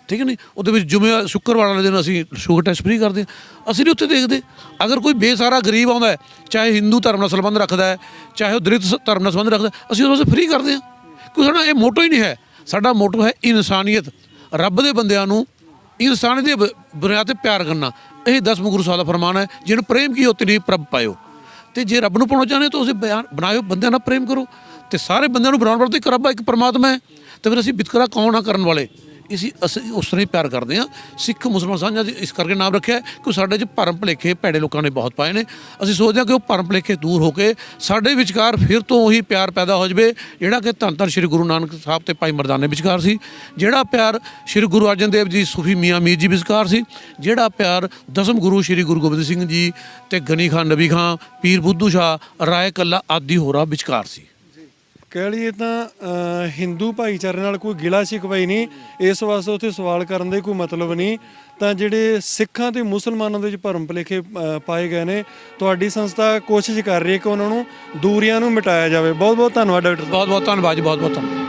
ਠੀਕ ਹੈ ਨਹੀਂ। ਉਹਦੇ ਵਿੱਚ ਸ਼ੁੱਕਰਵਾਰ ਵਾਲੇ ਦਿਨ ਅਸੀਂ ਸ਼ੂਗਰ ਟੈਸਟ ਫ੍ਰੀ ਕਰਦੇ ਹਾਂ। ਅਸੀਂ ਨਹੀਂ ਉੱਥੇ ਦੇਖਦੇ, ਅਗਰ ਕੋਈ ਬੇਸਹਾਰਾ ਗਰੀਬ ਆਉਂਦਾ ਹੈ, ਚਾਹੇ ਹਿੰਦੂ ਧਰਮ ਨਾਲ ਸੰਬੰਧ ਰੱਖਦਾ ਹੈ, ਚਾਹੇ ਉਹ ਦਲਿਤ ਧਰਮ ਨਾਲ ਸੰਬੰਧ ਰੱਖਦਾ, ਅਸੀਂ ਉਹਦੇ ਵਾਸਤੇ ਫ੍ਰੀ ਕਰਦੇ ਹਾਂ। ਕਿਉਂਕਿ ਸਾਡਾ ਇਹ ਮੋਟੋ ਹੀ ਨਹੀਂ ਹੈ, ਸਾਡਾ ਮੋਟੋ ਹੈ ਇਨਸਾਨੀਅਤ, ਰੱਬ ਦੇ ਬੰਦਿਆਂ ਨੂੰ ਇਨਸਾਨੀਅਤ ਦੀ ਬੁਨਿਆਦ 'ਤੇ ਪਿਆਰ ਕਰਨਾ। ਇਹ 10ਵੇਂ ਗੁਰੂ ਸਾਹਿਬ ਦਾ ਫਰਮਾਨ ਹੈ, ਜਿਹਨੂੰ ਪ੍ਰੇਮ ਕੀ ਉਤਨੀ ਹੀ ਪ੍ਰਭ ਪਾਇਓ। ਤੇ ਜੇ ਰੱਬ ਨੂੰ ਪਾਉਣਾ ਚਾਹੁੰਦੇ ਤਾਂ ਉਸੇ ਬਣਾਇਓ, ਬੰਦਿਆਂ ਨਾਲ ਪ੍ਰੇਮ ਕਰੋ। ਤੇ ਸਾਰੇ ਬੰਦਿਆਂ ਨੂੰ ਬਣਾਉਣ ਵਾਲਾ ਇੱਕ ਰੱਬ ਹੈ, ਇੱਕ ਪਰਮਾਤਮਾ ਹੈ। ਤੇ ਫਿਰ ਅਸੀਂ ਵਿਤਕਰਾ ਕੌਣ ਨਾ ਕਰਨ ਵਾਲੇ, ਅਸੀਂ ਉਸ ਤਰ੍ਹਾਂ ਹੀ ਪਿਆਰ ਕਰਦੇ ਹਾਂ। ਸਿੱਖ ਮੁਸਲਮਾਨ ਸਾਂਝਾ ਇਸ ਕਰਕੇ ਨਾਮ ਰੱਖਿਆ ਕਿ ਸਾਡੇ 'ਚ ਭਰਮ ਭੁਲੇਖੇ ਭੈੜੇ ਲੋਕਾਂ ਨੇ ਬਹੁਤ ਪਾਏ ਨੇ। ਅਸੀਂ ਸੋਚਦੇ ਹਾਂ ਕਿ ਉਹ ਭਰਮ ਭੁਲੇਖੇ ਦੂਰ ਹੋ ਕੇ ਸਾਡੇ ਵਿਚਕਾਰ ਫਿਰ ਤੋਂ ਉਹੀ ਪਿਆਰ ਪੈਦਾ ਹੋ ਜਾਵੇ, ਜਿਹੜਾ ਕਿ ਧੰਨ ਧੰਨ ਸ਼੍ਰੀ ਗੁਰੂ ਨਾਨਕ ਸਾਹਿਬ ਤੇ ਭਾਈ ਮਰਦਾਨੇ ਵਿਚਕਾਰ ਸੀ, ਜਿਹੜਾ ਪਿਆਰ ਸ਼੍ਰੀ ਗੁਰੂ ਅਰਜਨ ਦੇਵ ਜੀ ਸੂਫੀ ਮੀਆਂ ਮੀਰ ਜੀ ਵਿਚਕਾਰ ਸੀ, ਜਿਹੜਾ ਪਿਆਰ ਦਸਮ ਗੁਰੂ ਸ਼੍ਰੀ ਗੁਰੂ ਗੋਬਿੰਦ ਸਿੰਘ ਜੀ ਤੇ ਗਨੀ ਖਾਨ ਨਬੀ ਖਾਂ, ਪੀਰ ਬੁੱਧੂ ਸ਼ਾਹ, ਰਾਏ ਕੱਲਾ ਆਦਿ ਹੋਰਾਂ ਵਿਚਕਾਰ ਸੀ। ਕਹਿ ਲਈਏ ਤਾਂ ਹਿੰਦੂ ਭਾਈਚਾਰੇ ਨਾਲ ਕੋਈ ਗਿਲਾ ਸ਼ਿਕਵਾ ਹੀ ਨਹੀਂ, ਇਸ ਵਾਸਤੇ ਉੱਥੇ ਸਵਾਲ ਕਰਨ ਦੇ ਕੋਈ ਮਤਲਬ ਨਹੀਂ। ਤਾਂ ਜਿਹੜੇ ਸਿੱਖਾਂ ਤੇ ਮੁਸਲਮਾਨਾਂ ਦੇ ਵਿੱਚ ਭਰਮ ਭੁਲੇਖੇ ਪਾਏ ਗਏ ਨੇ, ਤੁਹਾਡੀ ਸੰਸਥਾ ਕੋਸ਼ਿਸ਼ ਕਰ ਰਹੀ ਹੈ ਕਿ ਉਹਨਾਂ ਨੂੰ ਦੂਰੀਆਂ ਨੂੰ ਮਿਟਾਇਆ ਜਾਵੇ। ਬਹੁਤ ਬਹੁਤ ਧੰਨਵਾਦ ਡਾਕਟਰ ਸਾਹਿਬ। ਬਹੁਤ ਬਹੁਤ ਧੰਨਵਾਦ ਜੀ, ਬਹੁਤ ਬਹੁਤ ਧੰਨਵਾਦ।